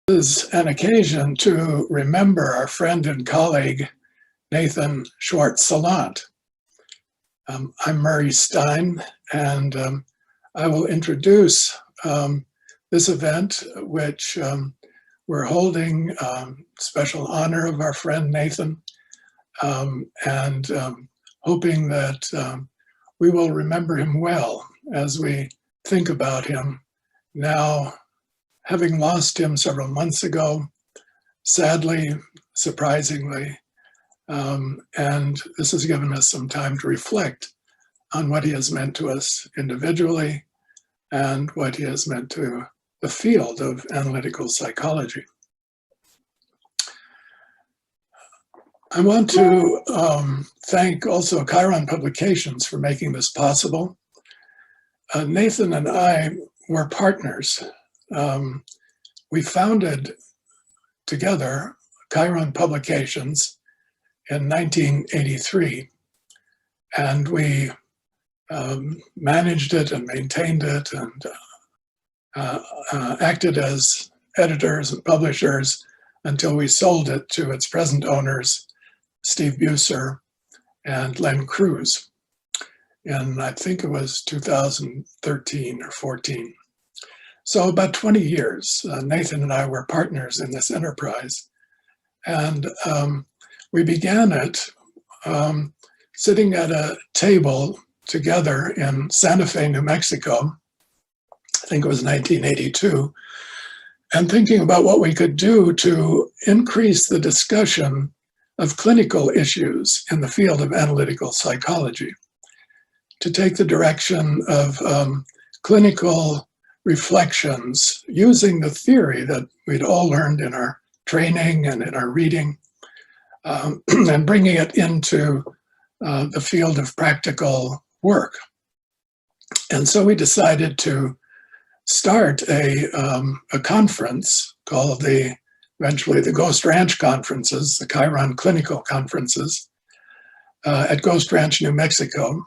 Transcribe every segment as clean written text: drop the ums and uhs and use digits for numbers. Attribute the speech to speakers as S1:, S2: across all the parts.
S1: Is an occasion to remember our friend and colleague, Nathan Schwartz-Salant. I'm Murray Stein, and I will introduce this event, which we're holding special honor of our friend Nathan, and hoping that we will remember him well as we think about him now, having lost him several months ago, sadly, surprisingly, and this has given us some time to reflect on what he has meant to us individually and what he has meant to the field of analytical psychology. I want to thank also Chiron Publications for making this possible. Nathan and I were partners. We founded together Chiron Publications in 1983, and we managed it and maintained it and acted as editors and publishers until we sold it to its present owners, Steve Buser and Len Cruz, in I think it was 2013 or 14. So about 20 years, Nathan and I were partners in this enterprise. And we began it sitting at a table together in Santa Fe, New Mexico, I think it was 1982, and thinking about what we could do to increase the discussion of clinical issues in the field of analytical psychology, to take the direction of clinical reflections using the theory that we'd all learned in our training and in our reading, and bringing it into the field of practical work. And so we decided to start a conference called eventually the Ghost Ranch Conferences, the Chiron Clinical Conferences, at Ghost Ranch, New Mexico.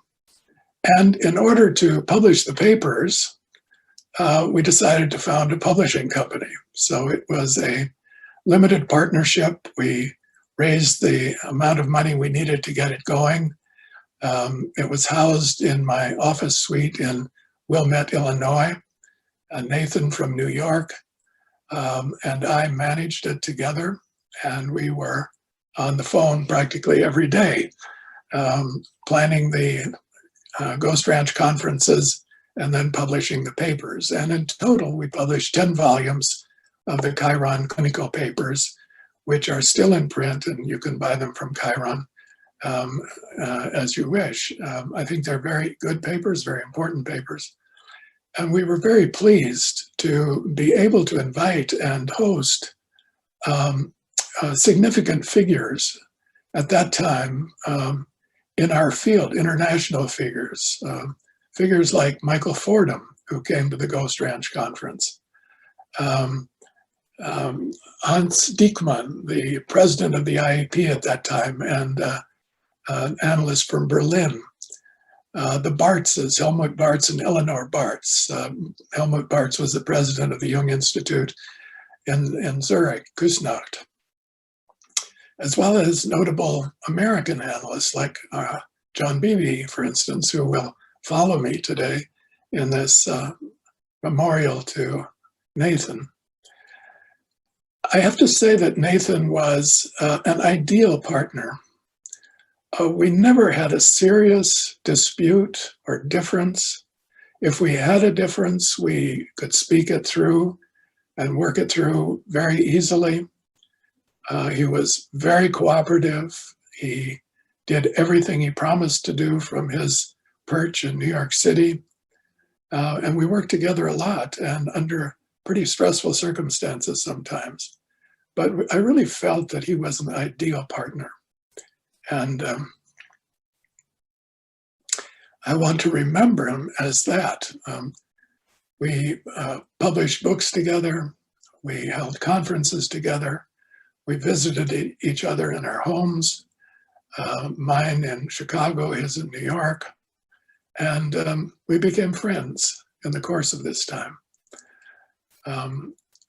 S1: And in order to publish the papers, we decided to found a publishing company. So it was a limited partnership. We raised the amount of money we needed to get it going. It was housed in my office suite in Wilmette, Illinois. Nathan from New York and I managed it together, and we were on the phone practically every day, planning the Ghost Ranch conferences and then publishing the papers. And in total, we published 10 volumes of the Chiron clinical papers, which are still in print, and you can buy them from Chiron as you wish. I think they're very good papers, very important papers. And we were very pleased to be able to invite and host significant figures at that time in our field, international figures. Figures like Michael Fordham, who came to the Ghost Ranch Conference. Hans Diekmann, the president of the IAP at that time, and an analyst from Berlin. The Bartzes, Helmut Bartz and Eleanor Bartz. Helmut Bartz was the president of the Jung Institute in Zurich, Küsnacht. As well as notable American analysts like John Beebe, for instance, who will follow me today in this memorial to Nathan. I have to say that Nathan was an ideal partner. We never had a serious dispute or difference. If we had a difference, we could speak it through and work it through very easily. He was very cooperative. He did everything he promised to do from his perch in New York City. And we worked together a lot and under pretty stressful circumstances sometimes. But I really felt that he was an ideal partner. And I want to remember him as that. We published books together. We held conferences together. We visited each other in our homes, mine in Chicago, his in New York. And we became friends in the course of this time.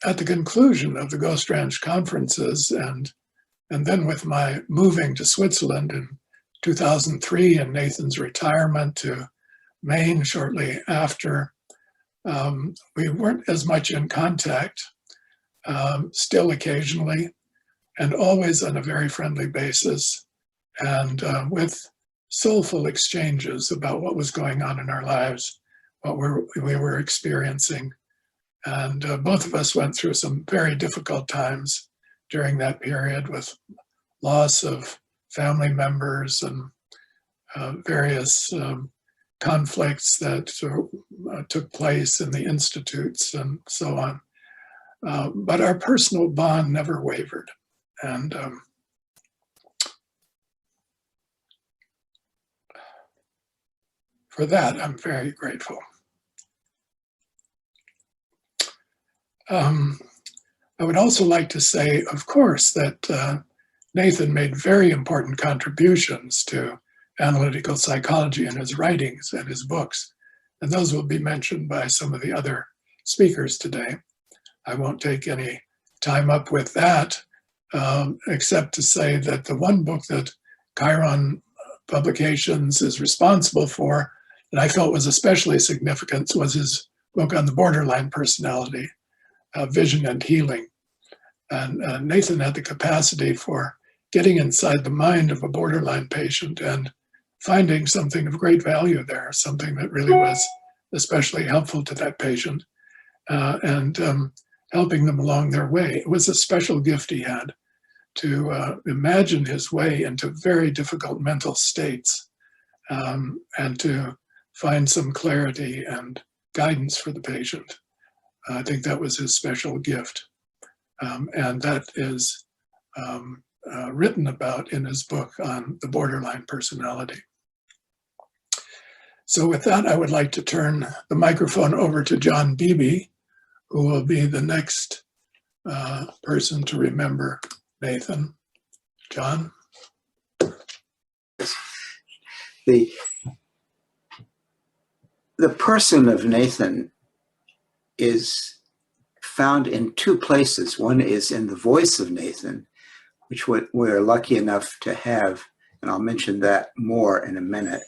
S1: at the conclusion of the Ghost Ranch conferences, and then with my moving to Switzerland in 2003 and Nathan's retirement to Maine shortly after, we weren't as much in contact, still occasionally, and always on a very friendly basis, and with soulful exchanges about what was going on in our lives, what we were experiencing. And both of us went through some very difficult times during that period with loss of family members and various conflicts that took place in the institutes and so on. But our personal bond never wavered. And for that, I'm very grateful. I would also like to say, of course, that Nathan made very important contributions to analytical psychology in his writings and his books, and those will be mentioned by some of the other speakers today. I won't take any time up with that, except to say that the one book that Chiron Publications is responsible for that I felt was especially significant was his book on the borderline personality, Vision and Healing. And Nathan had the capacity for getting inside the mind of a borderline patient and finding something of great value there, something that really was especially helpful to that patient, and helping them along their way. It was a special gift he had to imagine his way into very difficult mental states, and to find some clarity and guidance for the patient. I think that was his special gift. And that is written about in his book on the borderline personality. So with that, I would like to turn the microphone over to John Beebe, who will be the next person to remember Nathan. John?
S2: The person of Nathan is found in two places. One is in the voice of Nathan, which we're lucky enough to have, and I'll mention that more in a minute.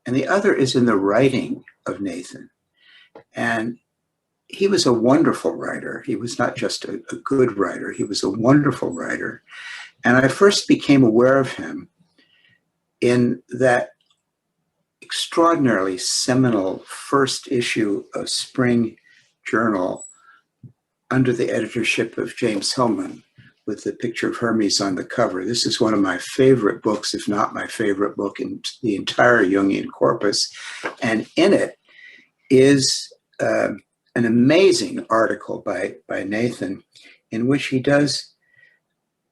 S2: And the other is in the writing of Nathan. And he was a wonderful writer. He was not just a good writer, he was a wonderful writer. And I first became aware of him in that extraordinarily seminal first issue of Spring Journal under the editorship of James Hillman, with the picture of Hermes on the cover. This is one of my favorite books, if not my favorite book in the entire Jungian corpus. And in it is an amazing article by Nathan, in which he does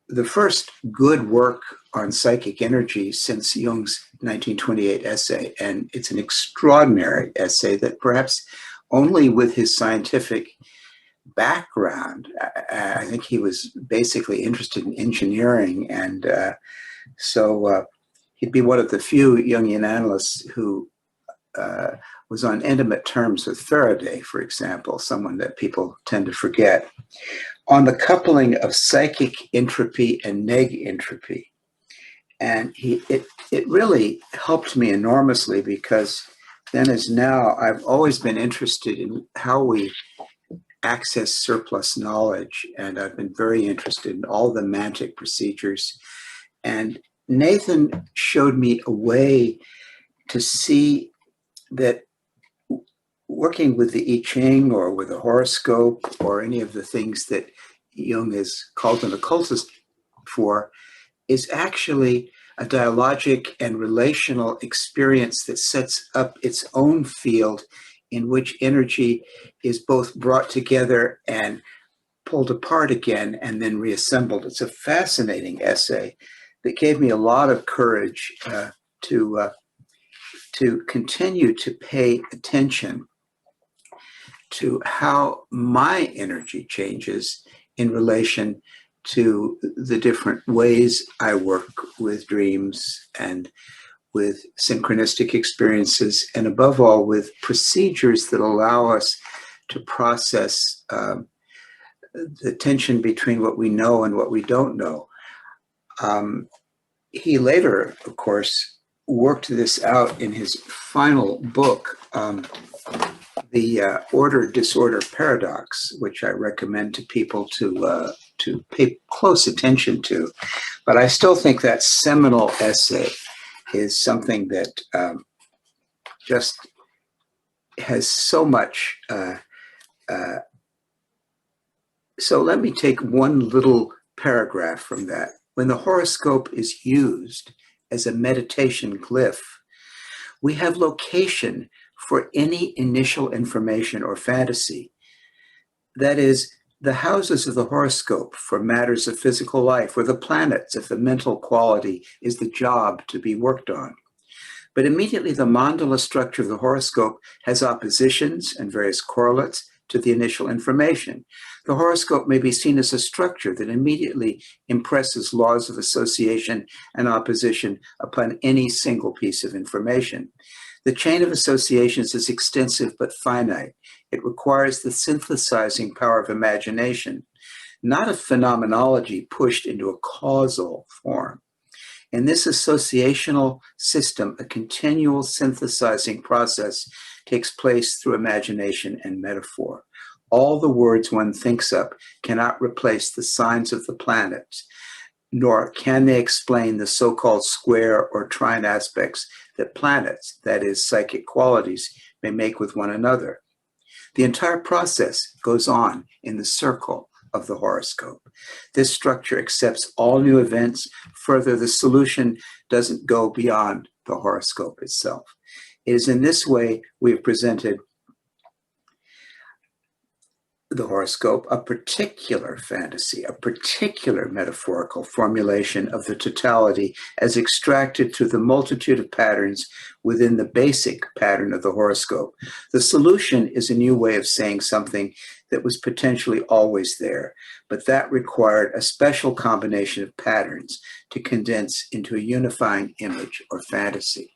S2: the first good work on psychic energy since Jung's 1928 essay. And it's an extraordinary essay that perhaps only with his scientific background, I think he was basically interested in engineering, and so he'd be one of the few Jungian analysts who was on intimate terms with Faraday, for example, someone that people tend to forget, on the coupling of psychic entropy and neg entropy. And it really helped me enormously, because then as now, I've always been interested in how we access surplus knowledge, and I've been very interested in all the mantic procedures. And Nathan showed me a way to see that working with the I Ching or with a horoscope or any of the things that Jung is called an occultist for is actually a dialogic and relational experience that sets up its own field in which energy is both brought together and pulled apart again and then reassembled. It's a fascinating essay that gave me a lot of courage to continue to pay attention to how my energy changes in relation to the different ways I work with dreams and with synchronistic experiences, and above all, with procedures that allow us to process the tension between what we know and what we don't know. He later, of course, worked this out in his final book, the Order-Disorder Paradox, which I recommend to people to pay close attention to. But I still think that seminal essay is something that just has so much. So let me take one little paragraph from that. When the horoscope is used as a meditation glyph, we have location for any initial information or fantasy. That is, the houses of the horoscope for matters of physical life, or the planets if the mental quality is the job to be worked on. But immediately the mandala structure of the horoscope has oppositions and various correlates to the initial information. The horoscope may be seen as a structure that immediately impresses laws of association and opposition upon any single piece of information. The chain of associations is extensive but finite. It requires the synthesizing power of imagination, not of phenomenology pushed into a causal form. In this associational system, a continual synthesizing process takes place through imagination and metaphor. All the words one thinks up cannot replace the signs of the planets, nor can they explain the so-called square or trine aspects that planets, that is, psychic qualities, may make with one another. The entire process goes on in the circle of the horoscope. This structure accepts all new events. Further, the solution doesn't go beyond the horoscope itself. It is in this way we have presented the horoscope, a particular fantasy, a particular metaphorical formulation of the totality as extracted through the multitude of patterns within the basic pattern of the horoscope. The solution is a new way of saying something that was potentially always there, but that required a special combination of patterns to condense into a unifying image or fantasy.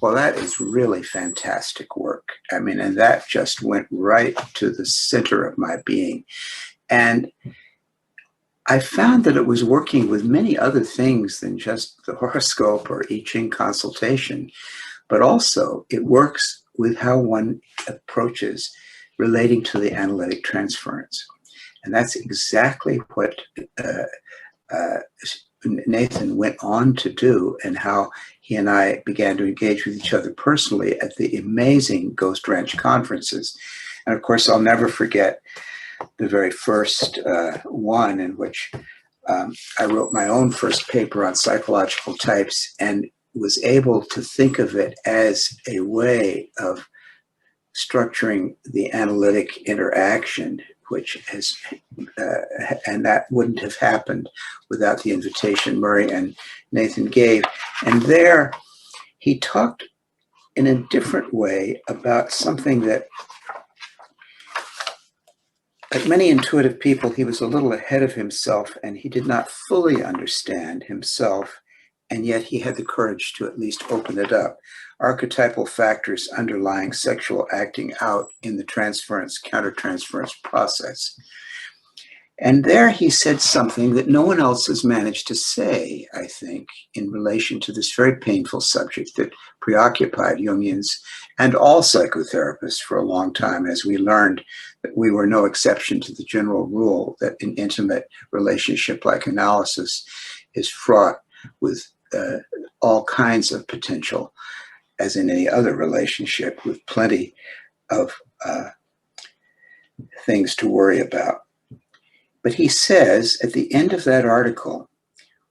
S2: Well, that is really fantastic work. I mean, and that just went right to the center of my being. And I found that it was working with many other things than just the horoscope or I Ching consultation, but also it works with how one approaches relating to the analytic transference. And that's exactly what Nathan went on to do, and how he and I began to engage with each other personally at the amazing Ghost Ranch conferences. And of course, I'll never forget the very first one in which I wrote my own first paper on psychological types and was able to think of it as a way of structuring the analytic interaction, which has, and that wouldn't have happened without the invitation Murray and Nathan gave. And there he talked in a different way about something that, like many intuitive people, he was a little ahead of himself and he did not fully understand himself, and yet he had the courage to at least open it up. Archetypal factors underlying sexual acting out in the transference, countertransference process. And there he said something that no one else has managed to say, I think, in relation to this very painful subject that preoccupied Jungians and all psychotherapists for a long time, as we learned that we were no exception to the general rule that an intimate relationship-like analysis is fraught with all kinds of potential, as in any other relationship, with plenty of things to worry about. But he says at the end of that article,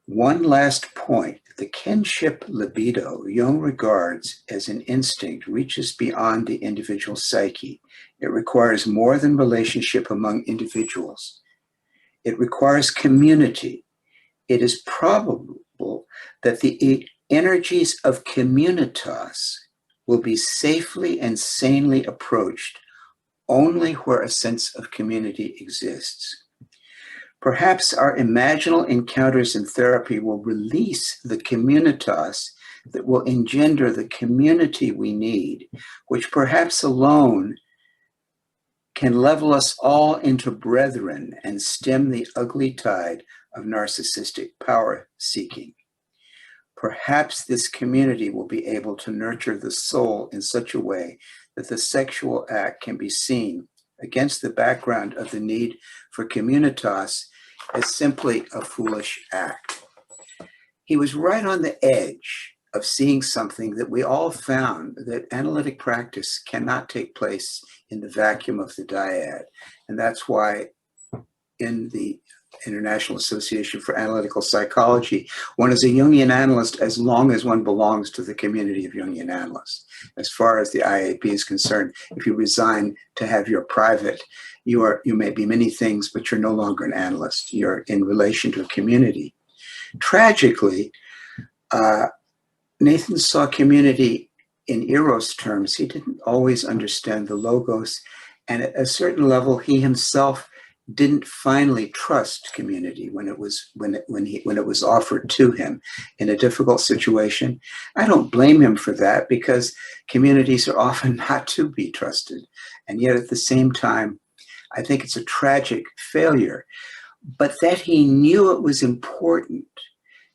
S2: one last point, the kinship libido Jung regards as an instinct reaches beyond the individual psyche. It requires more than relationship among individuals. It requires community. It is probable that the energies of communitas will be safely and sanely approached only where a sense of community exists. Perhaps our imaginal encounters in therapy will release the communitas that will engender the community we need, which perhaps alone can level us all into brethren and stem the ugly tide of narcissistic power seeking. Perhaps this community will be able to nurture the soul in such a way that the sexual act can be seen against the background of the need for communitas as simply a foolish act. He was right on the edge of seeing something that we all found, that analytic practice cannot take place in the vacuum of the dyad. And that's why in the International Association for Analytical Psychology, one is a Jungian analyst as long as one belongs to the community of Jungian analysts. As far as the IAP is concerned, if you resign to have your private, you may be many things, but you're no longer an analyst. You're in relation to a community. Tragically, Nathan saw community in Eros terms. He didn't always understand the logos, and at a certain level, he himself didn't finally trust community when it was offered to him in a difficult situation. I don't blame him for that, because communities are often not to be trusted, and yet at the same time, I think it's a tragic failure. But that he knew it was important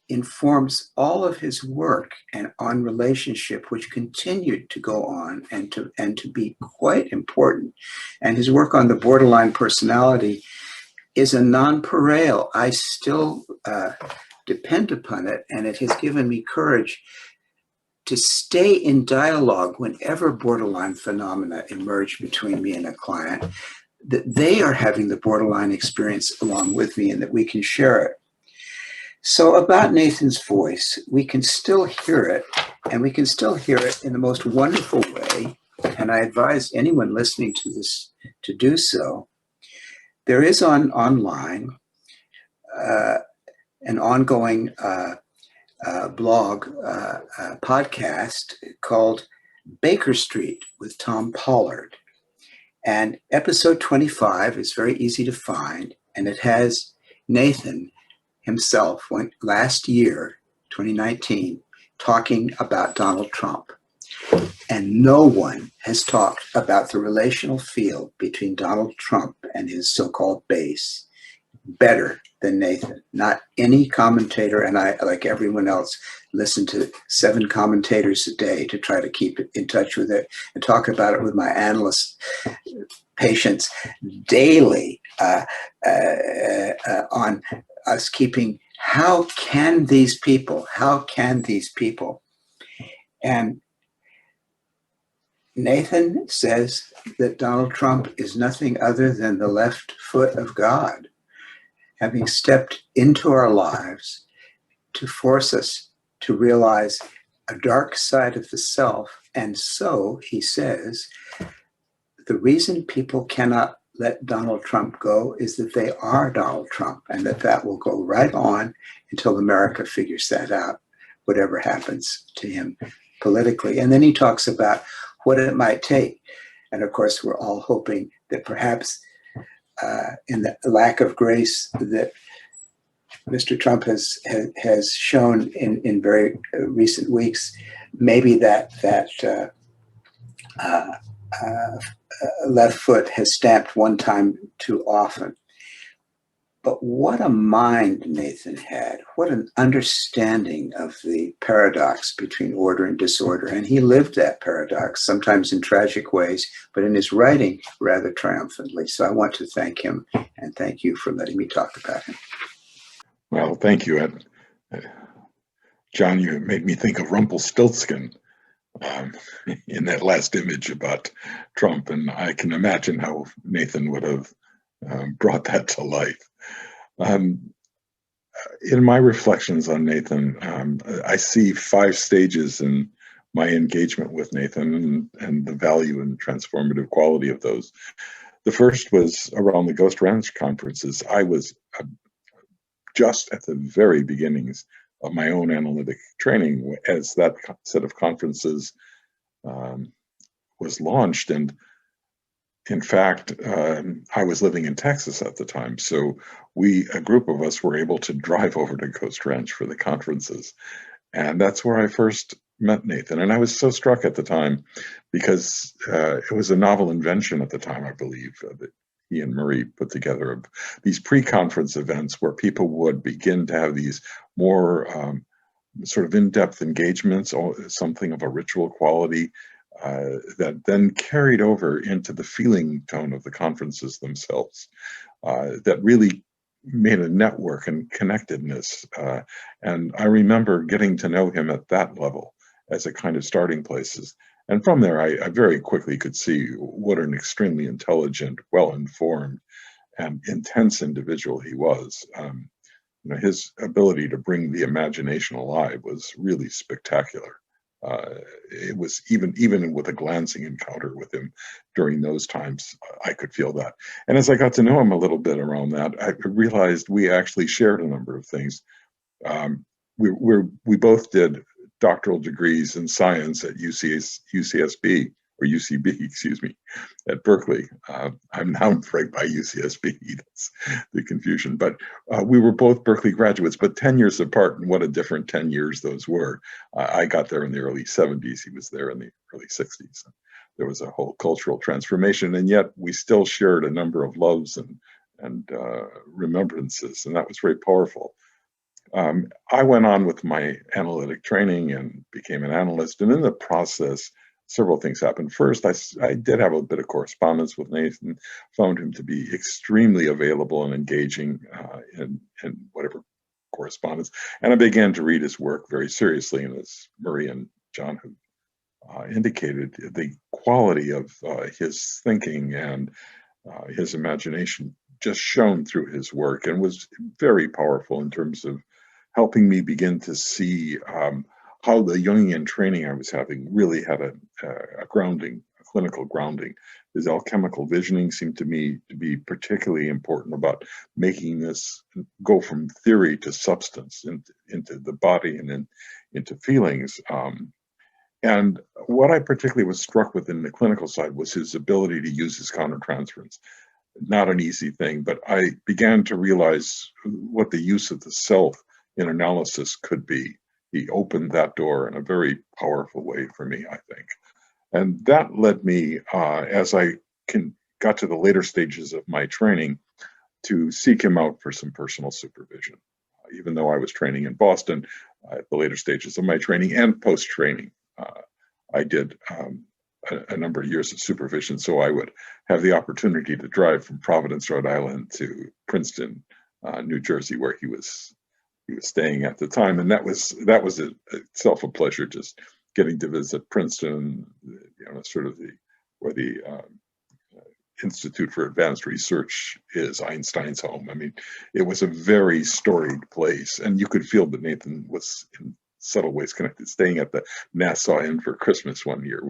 S2: informs all of his work and on relationship, which continued to go on and to be quite important. And his work on the borderline personality is a nonpareil. I still depend upon it, and it has given me courage to stay in dialogue whenever borderline phenomena emerge between me and a client, that they are having the borderline experience along with me and that we can share it. So about Nathan's voice, we can still hear it, and we can still hear it in the most wonderful way. And I advise anyone listening to this to do so. There is online an ongoing blog podcast called Baker Street with Tom Pollard. And episode 25 is very easy to find, and it has Nathan himself went last year, 2019, talking about Donald Trump. And no one has talked about the relational field between Donald Trump and his so-called base better than Nathan. Not any commentator, and I, like everyone else, listen to 7 commentators a day to try to keep in touch with it and talk about it with my analyst patients daily on us keeping, how can these people, and Nathan says that Donald Trump is nothing other than the left foot of God, having stepped into our lives to force us to realize a dark side of the self. And so, he says, the reason people cannot let Donald Trump go is that they are Donald Trump, and that will go right on until America figures that out, whatever happens to him politically. And then he talks about what it might take. And of course, we're all hoping that perhaps in the lack of grace that Mr. Trump has shown in very recent weeks, maybe that left foot has stamped one time too often. But what a mind Nathan had. What an understanding of the paradox between order and disorder. And he lived that paradox, sometimes in tragic ways, but in his writing, rather triumphantly. So I want to thank him, and thank you for letting me talk about him.
S3: Well, thank you. John, you made me think of Rumpelstiltskin in that last image about Trump, and I can imagine how Nathan would have brought that to life. In my reflections on Nathan, I see 5 stages in my engagement with Nathan and the value and transformative quality of those. The first was around the Ghost Ranch conferences. I was just at the very beginnings of my own analytic training as that set of conferences was launched. And in fact, I was living in Texas at the time. So a group of us were able to drive over to Ghost Ranch for the conferences. And that's where I first met Nathan. And I was so struck at the time because it was a novel invention at the time, I believe, that he and Marie put together, of these pre-conference events where people would begin to have these more sort of in-depth engagements, or something of a ritual quality, that then carried over into the feeling tone of the conferences themselves, that really made a network and connectedness. And I remember getting to know him at that level as a kind of starting places. And from there, I very quickly could see what an extremely intelligent, well-informed, and intense individual he was. His ability to bring the imagination alive was really spectacular. It was even with a glancing encounter with him during those times, I could feel that. And as I got to know him a little bit around that, I realized we actually shared a number of things. We both did doctoral degrees in science at UCSB, or UCB, excuse me, at Berkeley. I'm now right by UCSB, that's the confusion. But we were both Berkeley graduates, but 10 years apart, and what a different 10 years those were. I got there in the early 70s, he was there in the early 60s. There was a whole cultural transformation, and yet we still shared a number of loves and remembrances, and that was very powerful. I went on with my analytic training and became an analyst, and in the process, several things happened. First, I did have a bit of correspondence with Nathan, found him to be extremely available and engaging in whatever correspondence, and I began to read his work very seriously. And as Marie and John have indicated, the quality of his thinking and his imagination just shone through his work and was very powerful in terms of helping me begin to see how the Jungian training I was having really had a grounding, a clinical grounding. His alchemical visioning seemed to me to be particularly important about making this go from theory to substance, into the body and into feelings. And what I particularly was struck with in the clinical side was his ability to use his countertransference. Not an easy thing, but I began to realize what the use of the self in analysis could be. He opened that door in a very powerful way for me, I think. And that led me, as I got to the later stages of my training, to seek him out for some personal supervision. Even though I was training in Boston, at the later stages of my training and post-training, I did a number of years of supervision, so I would have the opportunity to drive from Providence, Rhode Island to Princeton, New Jersey, where he was staying at the time, and that was itself a pleasure, just getting to visit Princeton, sort of where the Institute for Advanced Research is, Einstein's home. I mean, it was a very storied place, and you could feel that Nathan was in subtle ways connected. Staying at the Nassau Inn for Christmas one year,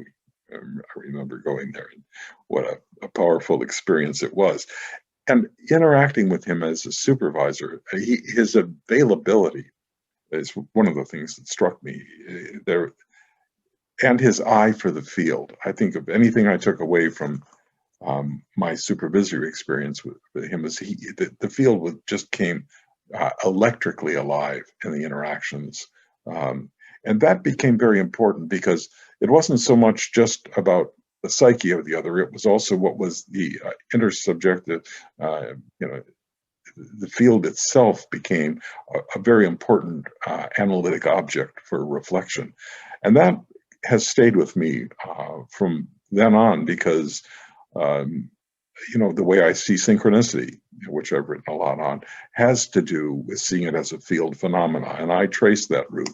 S3: I remember going there, and what a powerful experience it was. And interacting with him as a supervisor, his availability is one of the things that struck me there, and his eye for the field. I think of anything I took away from my supervisory experience with him is the field just came electrically alive in the interactions. And that became very important because it wasn't so much just about the psyche of the other, it was also what was the intersubjective, the field itself became a very important analytic object for reflection. And that has stayed with me from then on because, the way I see synchronicity, which I've written a lot on, has to do with seeing it as a field phenomena. And I trace that route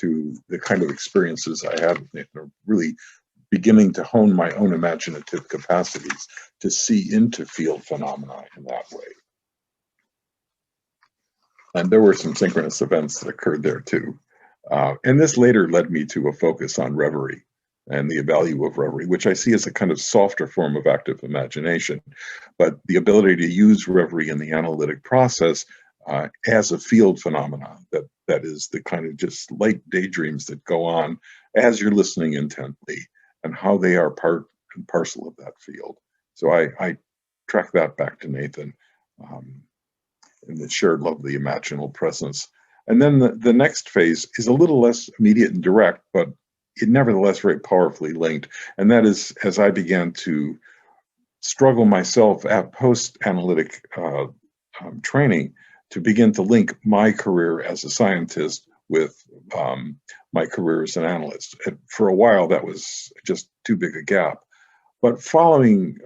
S3: to the kind of experiences I had with Nathan, really beginning to hone my own imaginative capacities to see into field phenomena in that way. And there were some synchronous events that occurred there too. And this later led me to a focus on reverie and the value of reverie, which I see as a kind of softer form of active imagination, but the ability to use reverie in the analytic process as a field phenomena that is the kind of just light daydreams that go on as you're listening intently, and how they are part and parcel of that field. So I track that back to Nathan, and the shared love of the imaginal presence. And then the next phase is a little less immediate and direct, but nevertheless very powerfully linked. And that is, as I began to struggle myself at post-analytic training to begin to link my career as a scientist with my career as an analyst. And for a while, that was just too big a gap. But following,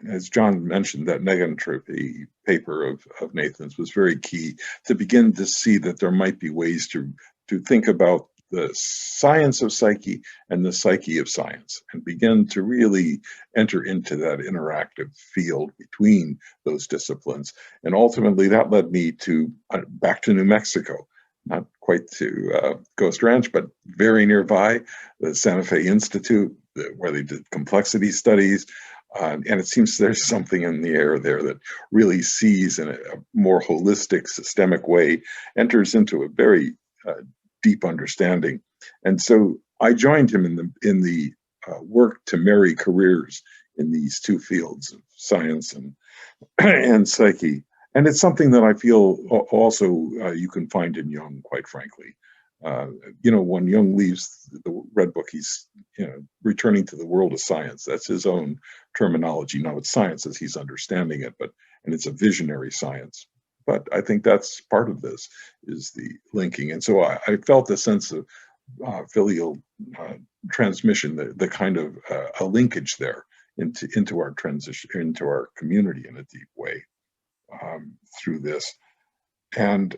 S3: as John mentioned, that negentropy paper of Nathan's was very key to begin to see that there might be ways to think about the science of psyche and the psyche of science, and begin to really enter into that interactive field between those disciplines. And ultimately, that led me to back to New Mexico, not quite to Ghost Ranch, but very nearby, the Santa Fe Institute, where they did complexity studies. And it seems there's something in the air there that really sees in a more holistic, systemic way, enters into a very deep understanding. And so I joined him in the work to marry careers in these two fields of science and psyche. And it's something that I feel also you can find in Jung, quite frankly. When Jung leaves the Red Book, he's returning to the world of science. That's his own terminology. Now it's science as he's understanding it, and it's a visionary science. But I think that's part of this, is the linking. And so I felt a sense of filial transmission, the kind of a linkage there into our transition, into our community in a deep way through this. And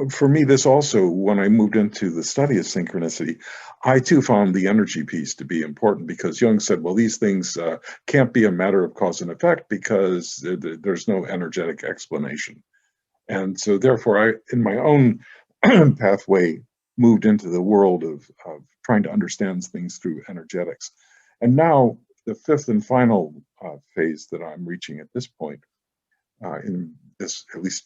S3: for me, this also, when I moved into the study of synchronicity, I too found the energy piece to be important, because Jung said, well, these things can't be a matter of cause and effect because there's no energetic explanation. And so therefore, I, in my own pathway, moved into the world of trying to understand things through energetics. And now the fifth and final phase that I'm reaching at this point, in this, at least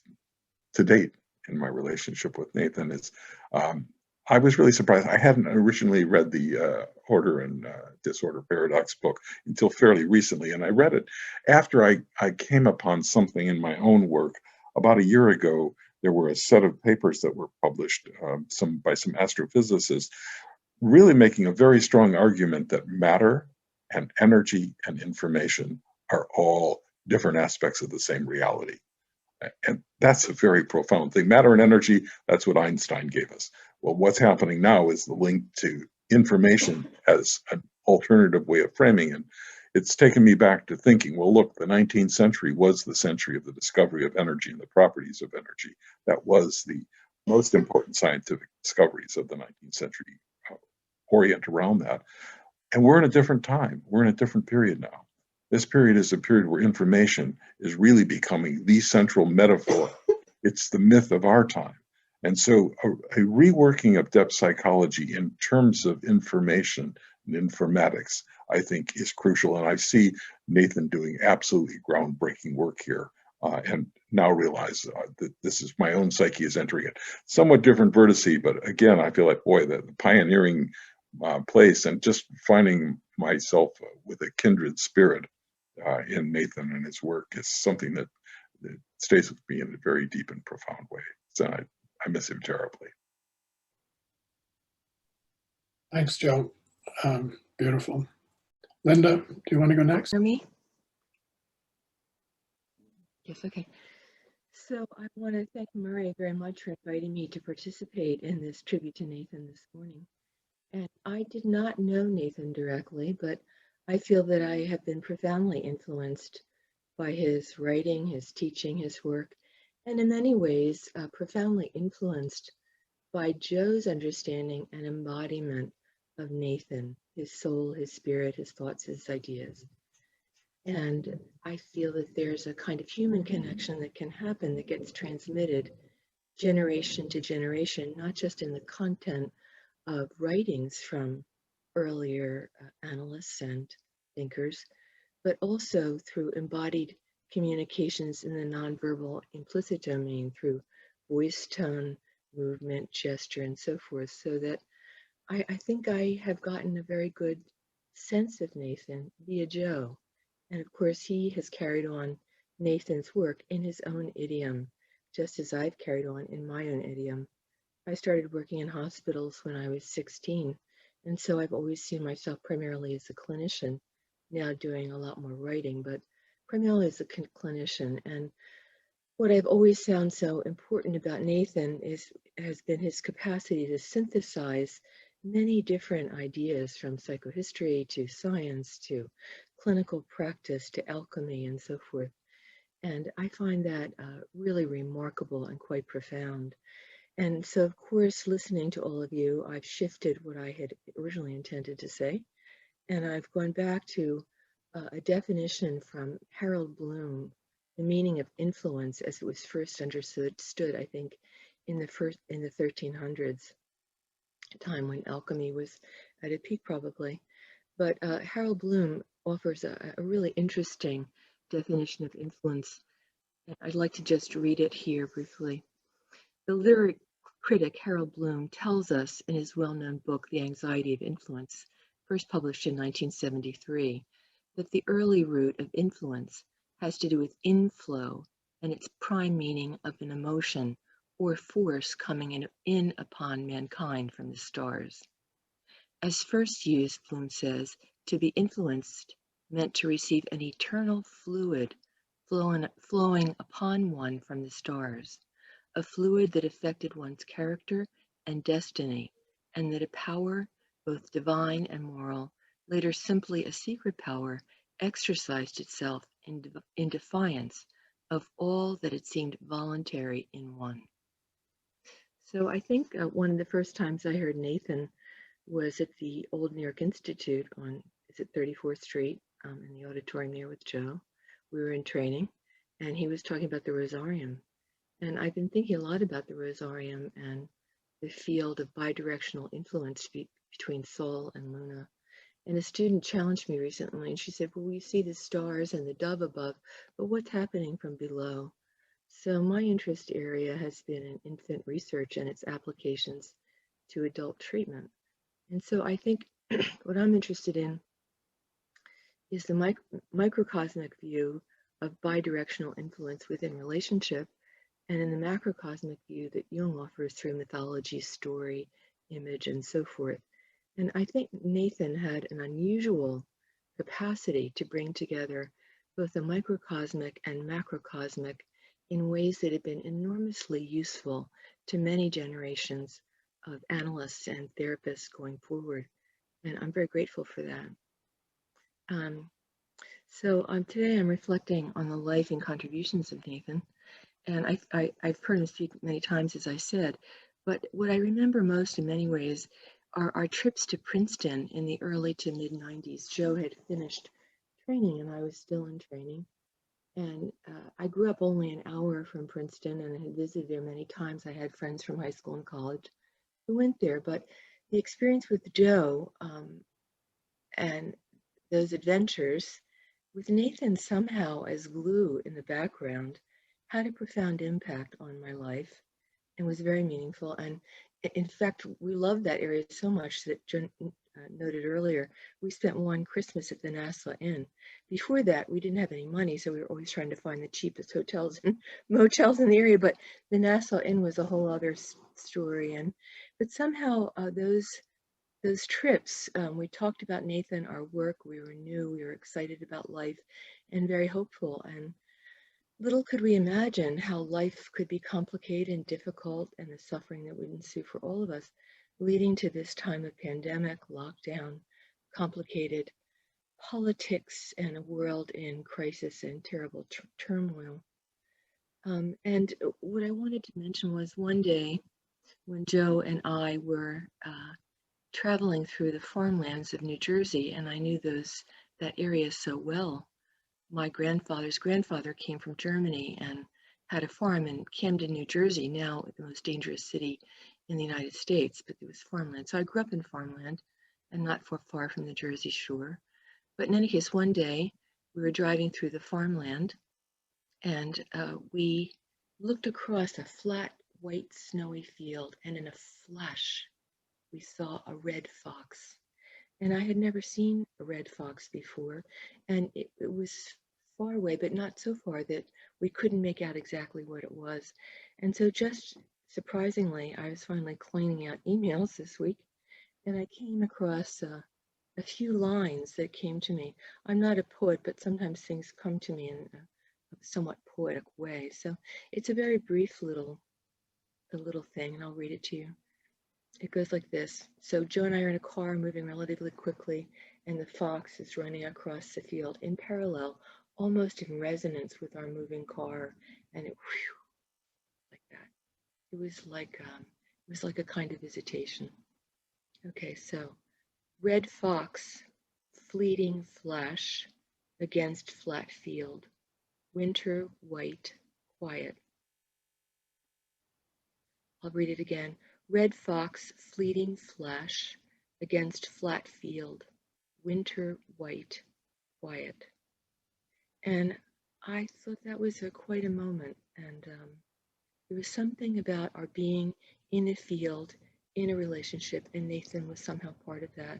S3: to date, in my relationship with Nathan, is I was really surprised. I hadn't originally read the Order and Disorder Paradox book until fairly recently, and I read it after I came upon something in my own work. About a year ago, there were a set of papers that were published by some astrophysicists, really making a very strong argument that matter and energy and information are all different aspects of the same reality. And that's a very profound thing. Matter and energy, that's what Einstein gave us. Well, what's happening now is the link to information as an alternative way of framing it. It's taken me back to thinking, well, look, the 19th century was the century of the discovery of energy and the properties of energy. That was the most important scientific discoveries of the 19th century, orient around that. And we're in a different time. We're in a different period now. This period is a period where information is really becoming the central metaphor. It's the myth of our time. And so a reworking of depth psychology in terms of information and informatics, I think, is crucial. And I see Nathan doing absolutely groundbreaking work here, and now realize that this is my own psyche is entering it. Somewhat different vertice, but again, I feel like, boy, the pioneering place, and just finding myself with a kindred spirit in Nathan and his work is something that stays with me in a very deep and profound way. So I miss him terribly.
S1: Thanks, Joe. Beautiful. Linda, do you want to go next?
S4: For me? Yes, okay. So I want to thank Murray very much for inviting me to participate in this tribute to Nathan this morning. And I did not know Nathan directly, but I feel that I have been profoundly influenced by his writing, his teaching, his work, and in many ways profoundly influenced by Joe's understanding and embodiment of Nathan, his soul, his spirit, his thoughts, his ideas. And I feel that there's a kind of human connection that can happen that gets transmitted generation to generation, not just in the content of writings from earlier analysts and thinkers, but also through embodied communications in the nonverbal implicit domain through voice, tone, movement, gesture, and so forth, so that I think I have gotten a very good sense of Nathan via Joe. And of course, he has carried on Nathan's work in his own idiom, just as I've carried on in my own idiom I started working in hospitals when I was 16, and so I've always seen myself primarily as a clinician, now doing a lot more writing, but primarily as a clinician. And what I've always found so important about Nathan has been his capacity to synthesize many different ideas, from psychohistory to science to clinical practice to alchemy and so forth. And I find that really remarkable and quite profound. And so, of course, listening to all of you, I've shifted what I had originally intended to say, and I've gone back to a definition from Harold Bloom, the meaning of influence as it was first understood, I think, in the 1300s, time when alchemy was at a peak, probably. But Harold Bloom offers a really interesting definition of influence. I'd like to just read it here briefly. The lyric critic Harold Bloom tells us in his well-known book, The Anxiety of Influence, first published in 1973, that the early root of influence has to do with inflow and its prime meaning of an emotion or force coming in upon mankind from the stars. As first used, Bloom says, to be influenced meant to receive an eternal fluid flowing upon one from the stars, a fluid that affected one's character and destiny, and that a power, both divine and moral, later simply a secret power, exercised itself in defiance of all that had seemed voluntary in one. So I think one of the first times I heard Nathan was at the Old New York Institute on, is it 34th Street, in the auditorium there with Joe. We were in training, and he was talking about the Rosarium. And I've been thinking a lot about the Rosarium and the field of bidirectional influence between Sol and Luna. And a student challenged me recently, and she said, well, we see the stars and the dove above, but what's happening from below? So my interest area has been in infant research and its applications to adult treatment. And so I think what I'm interested in is the microcosmic view of bidirectional influence within relationship, and in the macrocosmic view that Jung offers through mythology, story, image, and so forth. And I think Nathan had an unusual capacity to bring together both the microcosmic and macrocosmic in ways that have been enormously useful to many generations of analysts and therapists going forward. And I'm very grateful for that. Today I'm reflecting on the life and contributions of Nathan. And I've heard him speak many times, as I said, but what I remember most in many ways are our trips to Princeton in the early to mid 90s. Joe had finished training and I was still in training. And I grew up only an hour from Princeton and had visited there many times. I had friends from high school and college who went there, but the experience with Joe and those adventures with Nathan somehow as glue in the background had a profound impact on my life and was very meaningful. And in fact, we loved that area so much that Jen noted earlier, we spent one Christmas at the Nassau Inn. Before that, we didn't have any money, so we were always trying to find the cheapest hotels and motels in the area, but the Nassau Inn was a whole other story. But somehow those trips, we talked about Nathan, our work, we were new, we were excited about life and very hopeful. And little could we imagine how life could be complicated and difficult and the suffering that would ensue for all of us, leading to this time of pandemic, lockdown, complicated politics, and a world in crisis and terrible turmoil. And what I wanted to mention was one day when Joe and I were traveling through the farmlands of New Jersey, and I knew that area so well. My grandfather's grandfather came from Germany and had a farm in Camden, New Jersey, now the most dangerous city in the United States, but it was farmland. So I grew up in farmland and not far from the Jersey Shore. But in any case, one day we were driving through the farmland and we looked across a flat, white, snowy field, and in a flash, we saw a red fox. And I had never seen a red fox before, and it was far away, but not so far that we couldn't make out exactly what it was. And so just surprisingly, I was finally cleaning out emails this week, and I came across a few lines that came to me. I'm not a poet, but sometimes things come to me in a somewhat poetic way. So it's a very brief a little thing, and I'll read it to you. It goes like this. So Joe and I are in a car moving relatively quickly, and the fox is running across the field in parallel, almost in resonance with our moving car, and it like that. It was like a kind of visitation. Okay, so red fox, fleeting flash against flat field, winter white, quiet. I'll read it again. Red fox, fleeting flash against flat field, winter white, quiet. And I thought that was quite a moment. And there was something about our being in a field, in a relationship, and Nathan was somehow part of that.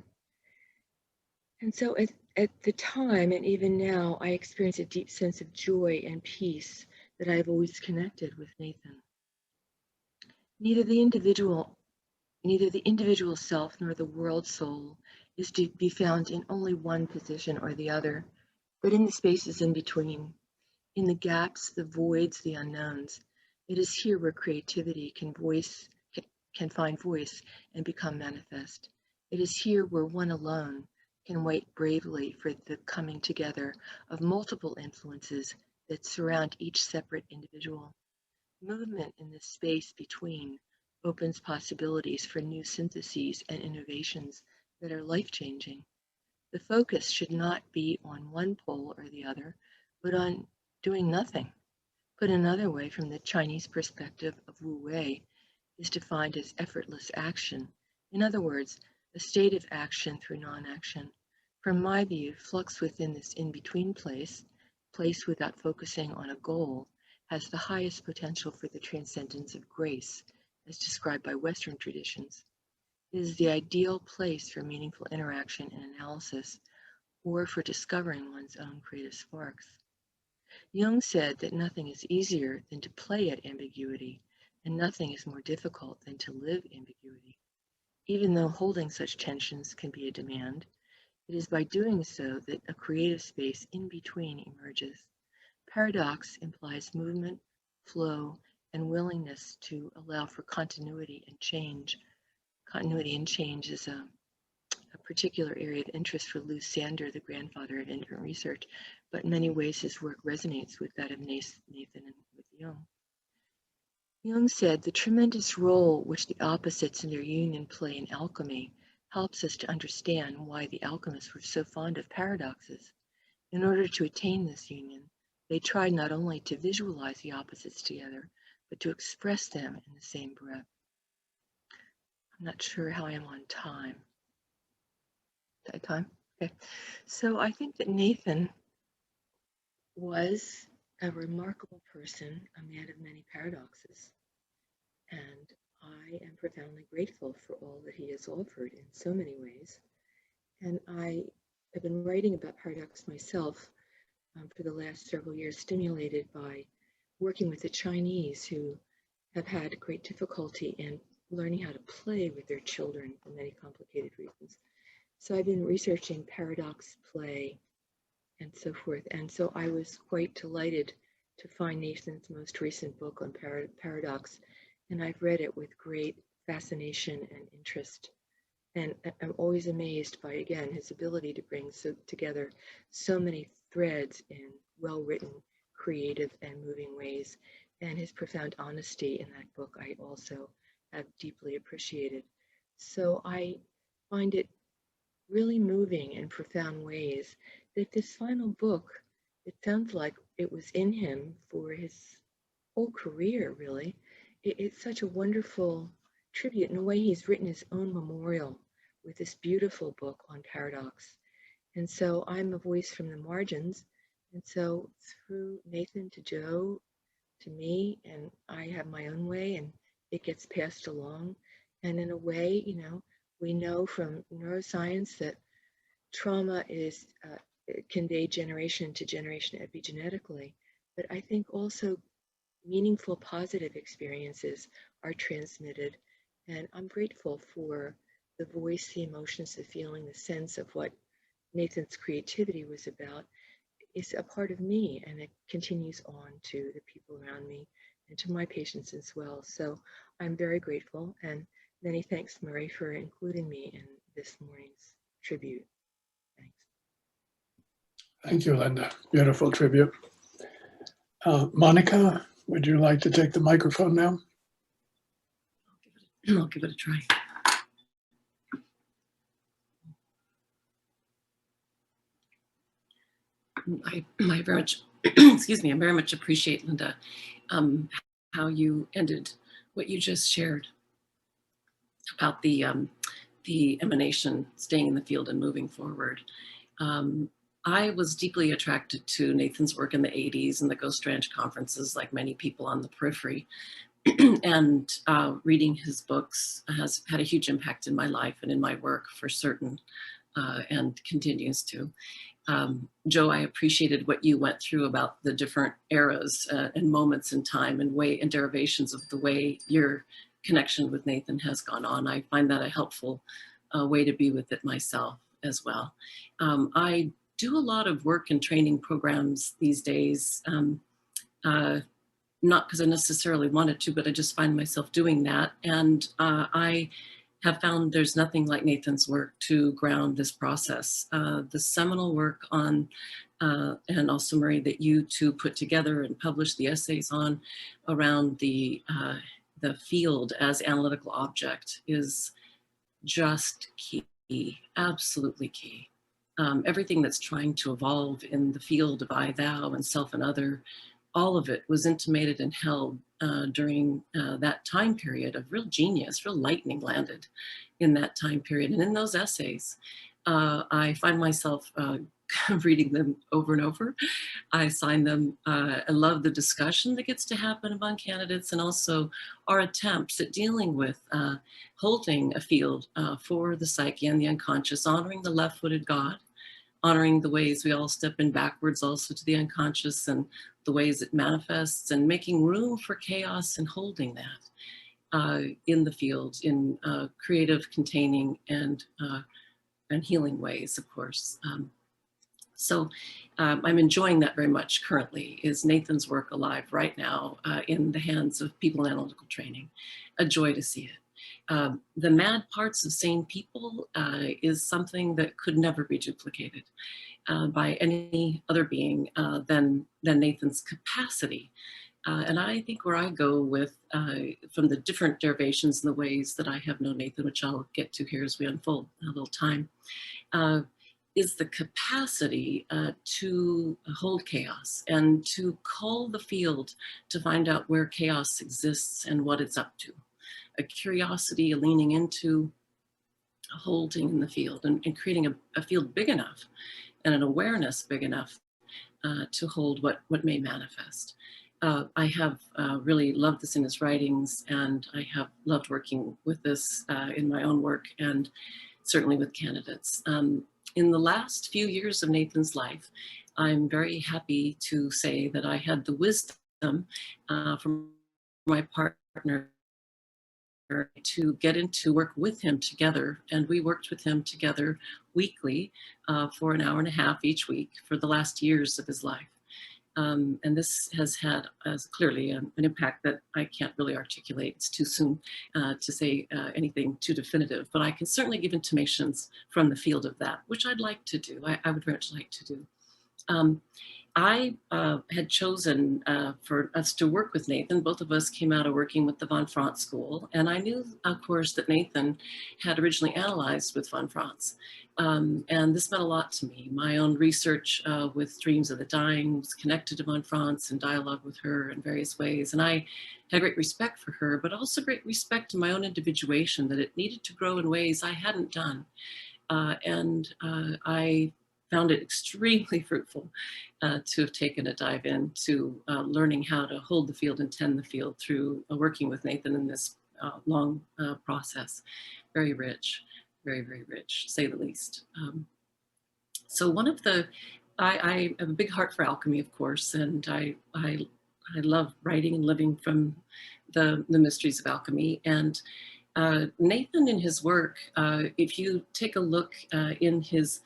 S4: And so at the time, and even now, I experience a deep sense of joy and peace that I've always connected with Nathan. Neither the individual self nor the world soul is to be found in only one position or the other, but in the spaces in between, in the gaps, the voids, the unknowns. It is here where creativity can find voice and become manifest. It is here where one alone can wait bravely for the coming together of multiple influences that surround each separate individual. Movement in the space between opens possibilities for new syntheses and innovations that are life-changing. The focus should not be on one pole or the other, but on doing nothing. Put another way, from the Chinese perspective of Wu Wei, is defined as effortless action. In other words, a state of action through non-action. From my view, flux within this in-between place without focusing on a goal, has the highest potential for the transcendence of grace, as described by Western traditions. It is the ideal place for meaningful interaction and analysis, or for discovering one's own creative sparks. Jung said that nothing is easier than to play at ambiguity, and nothing is more difficult than to live ambiguity. Even though holding such tensions can be a demand, it is by doing so that a creative space in between emerges. Paradox implies movement, flow, and willingness to allow for continuity and change. Continuity and change is a particular area of interest for Lou Sander, the grandfather of infant research, but in many ways his work resonates with that of Nathan and with Jung. Jung said the tremendous role which the opposites in their union play in alchemy helps us to understand why the alchemists were so fond of paradoxes. In order to attain this union, they tried not only to visualize the opposites together, but to express them in the same breath. I'm not sure how I am on time. Time? Okay. So I think that Nathan was a remarkable person, a man of many paradoxes. And I am profoundly grateful for all that he has offered in so many ways. And I have been writing about paradox myself for the last several years, stimulated by working with the Chinese, who have had great difficulty in learning how to play with their children for many complicated reasons. So I've been researching paradox play and so forth. And so I was quite delighted to find Nathan's most recent book on paradox. And I've read it with great fascination and interest. And I'm always amazed by, again, his ability to bring together so many threads in well-written, creative, and moving ways. And his profound honesty in that book I also have deeply appreciated. So I find it really moving in profound ways that this final book, it sounds like it was in him for his whole career, really. It's such a wonderful tribute. In a way, he's written his own memorial with this beautiful book on paradox. And so I'm a voice from the margins. And so through Nathan to Joe to me, and I have my own way, and it gets passed along. And in a way, we know from neuroscience that trauma is conveyed generation to generation epigenetically. But I think also meaningful, positive experiences are transmitted. And I'm grateful for the voice, the emotions, the feeling, the sense of what Nathan's creativity was about is a part of me, and it continues on to the people around me and to my patients as well. So I'm very grateful, and many thanks, Murray, for including me in this morning's tribute. Thanks.
S1: Thank you, Linda. Beautiful tribute. Monica, would you like to take the microphone now?
S5: I'll give it a try. I very much, excuse me, I very much appreciate, Linda, how you ended what you just shared about the emanation, staying in the field and moving forward. I was deeply attracted to Nathan's work in the 80s and the Ghost Ranch conferences, like many people on the periphery. And reading his books has had a huge impact in my life and in my work for certain, and continues to. Joe, I appreciated what you went through about the different eras and moments in time and derivations of the way your connection with Nathan has gone on. I find that a helpful way to be with it myself as well. I do a lot of work and training programs these days, not because I necessarily wanted to, but I just find myself doing that. And I have found there's nothing like Nathan's work to ground this process. The seminal work on, and also Murray, that you two put together and published the essays on around the field as analytical object is just key, absolutely key. Everything that's trying to evolve in the field of I, thou, and self and other, all of it was intimated and held during that time period of real genius, real lightning landed in that time period. And in those essays, I find myself reading them over and over. I sign them. I love the discussion that gets to happen among candidates, and also our attempts at dealing with holding a field for the psyche and the unconscious, honoring the left-footed God, honoring the ways we all step in backwards also to the unconscious and the ways it manifests, and making room for chaos and holding that in the field in creative, containing, and healing ways, of course. So I'm enjoying that very much currently. Is Nathan's work alive right now in the hands of people in analytical training? A joy to see it. The mad parts of sane people is something that could never be duplicated by any other being than Nathan's capacity. And I think where I go with, from the different derivations and the ways that I have known Nathan, which I'll get to here as we unfold a little time, is the capacity to hold chaos and to cull the field to find out where chaos exists and what it's up to. A curiosity, a leaning into, a holding in the field, and creating a field big enough and an awareness big enough to hold what may manifest. I have really loved this in his writings, and I have loved working with this in my own work and certainly with candidates. In the last few years of Nathan's life, I'm very happy to say that I had the wisdom from my partner to get into work with him together. And we worked with him together weekly for an hour and a half each week for the last years of his life. And this has had clearly an impact that I can't really articulate. It's too soon to say anything too definitive, but I can certainly give intimations from the field of that, which I'd like to do. I would very much like to do. I had chosen for us to work with Nathan. Both of us came out of working with the von Franz School, and I knew, of course, that Nathan had originally analyzed with von Franz. And this meant a lot to me. My own research with Dreams of the Dying was connected to von Franz and dialogue with her in various ways. And I had great respect for her, but also great respect to my own individuation, that it needed to grow in ways I hadn't done. I found it extremely fruitful to have taken a dive into learning how to hold the field and tend the field through working with Nathan in this long process. Very rich, very, very rich, to say the least. So one of the, I have a big heart for alchemy, of course, and I love writing and living from the mysteries of alchemy. And Nathan in his work, if you take a look in his,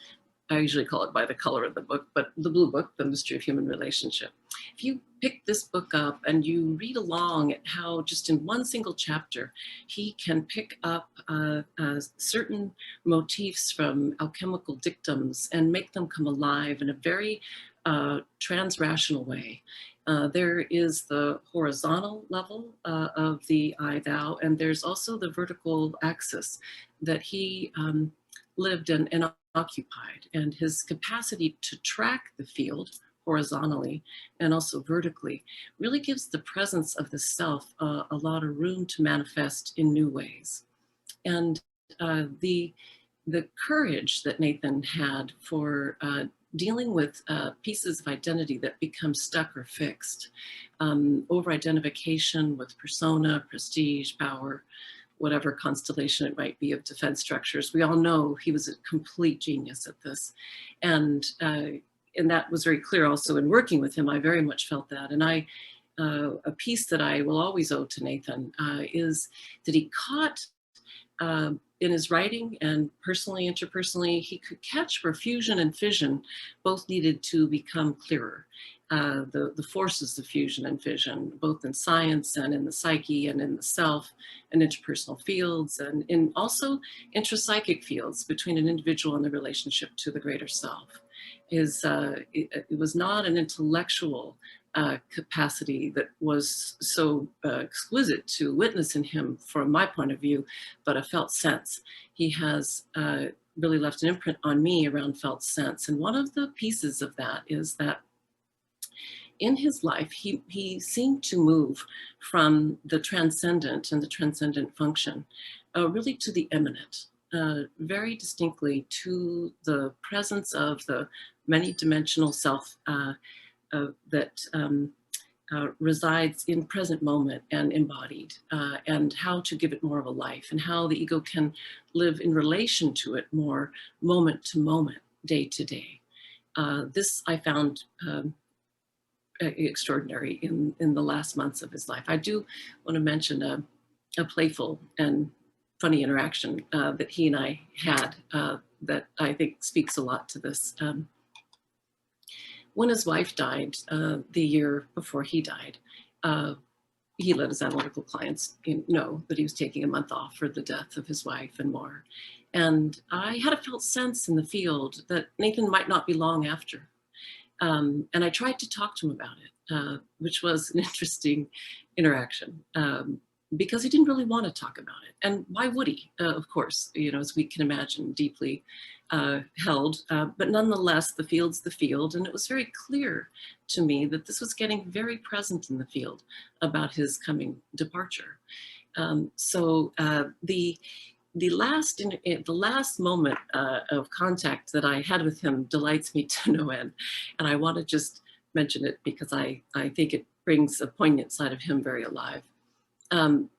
S5: I usually call it by the color of the book, but the blue book, The Mystery of Human Relationship. If you pick this book up and you read along at how just in one single chapter, he can pick up certain motifs from alchemical dictums and make them come alive in a very transrational way. There is the horizontal level of the I thou, and there's also the vertical axis that he lived and occupied, and his capacity to track the field horizontally and also vertically really gives the presence of the self a lot of room to manifest in new ways. And the courage that Nathan had for dealing with pieces of identity that become stuck or fixed, over-identification with persona, prestige, power, whatever constellation it might be of defense structures. We all know he was a complete genius at this. And that was very clear also in working with him. I very much felt that. And a piece that I will always owe to Nathan is that he caught in his writing and personally, interpersonally, he could catch where fusion and fission both needed to become clearer. The forces of fusion and fission, both in science and in the psyche and in the self and interpersonal fields, and in also intrapsychic fields between an individual and the relationship to the greater self. It was not an intellectual capacity that was so exquisite to witness in him from my point of view, but a felt sense. He has really left an imprint on me around felt sense. And one of the pieces of that is that in his life, he seemed to move from the transcendent and the transcendent function really to the immanent, very distinctly to the presence of the many-dimensional self that resides in present moment and embodied, and how to give it more of a life, and how the ego can live in relation to it more moment to moment, day to day. This I found extraordinary in the last months of his life. I do want to mention a playful and funny interaction that he and I had that I think speaks a lot to this. When his wife died the year before he died, he let his analytical clients know that he was taking a month off for the death of his wife and more. And I had a felt sense in the field that Nathan might not be long after. And I tried to talk to him about it, which was an interesting interaction because he didn't really want to talk about it. And why would he? Of course, as we can imagine, deeply held, but nonetheless, the field's the field. And it was very clear to me that this was getting very present in the field about his coming departure. So the last moment of contact that I had with him delights me to no end. And I want to just mention it because I think it brings a poignant side of him very alive.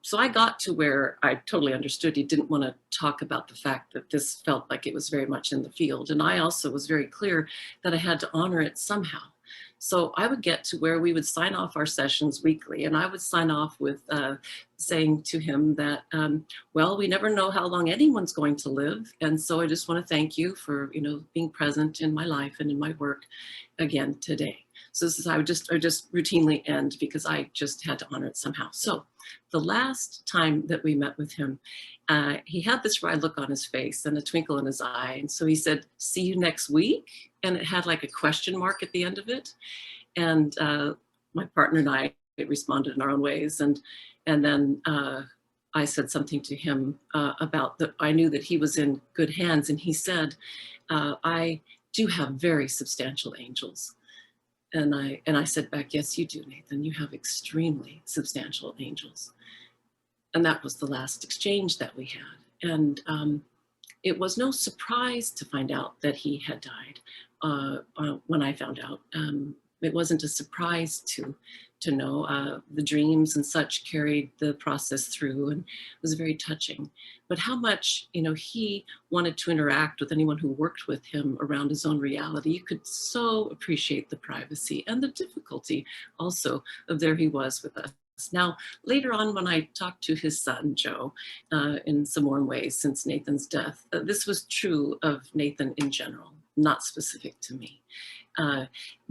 S5: So I got to where I totally understood he didn't want to talk about the fact that this felt like it was very much in the field. And I also was very clear that I had to honor it somehow. So I would get to where we would sign off our sessions weekly, and I would sign off with saying to him that, well, we never know how long anyone's going to live. And so I just want to thank you for, being present in my life and in my work again today. So this is how I would just routinely end because I just had to honor it somehow. So the last time that we met with him, he had this wry look on his face and a twinkle in his eye. And so he said, "See you next week." And it had like a question mark at the end of it. And my partner and I responded in our own ways. And then I said something to him about that. I knew that he was in good hands. And he said, "I do have very substantial angels." And I said back, "Yes, you do, Nathan. You have extremely substantial angels." And that was the last exchange that we had. And it was no surprise to find out that he had died when I found out. it wasn't a surprise to know. The dreams and such carried the process through, and it was very touching. But how much, he wanted to interact with anyone who worked with him around his own reality. You could so appreciate the privacy and the difficulty also of there he was with us. Now, later on, when I talked to his son, Joe, in some warm ways since Nathan's death, this was true of Nathan in general, not specific to me.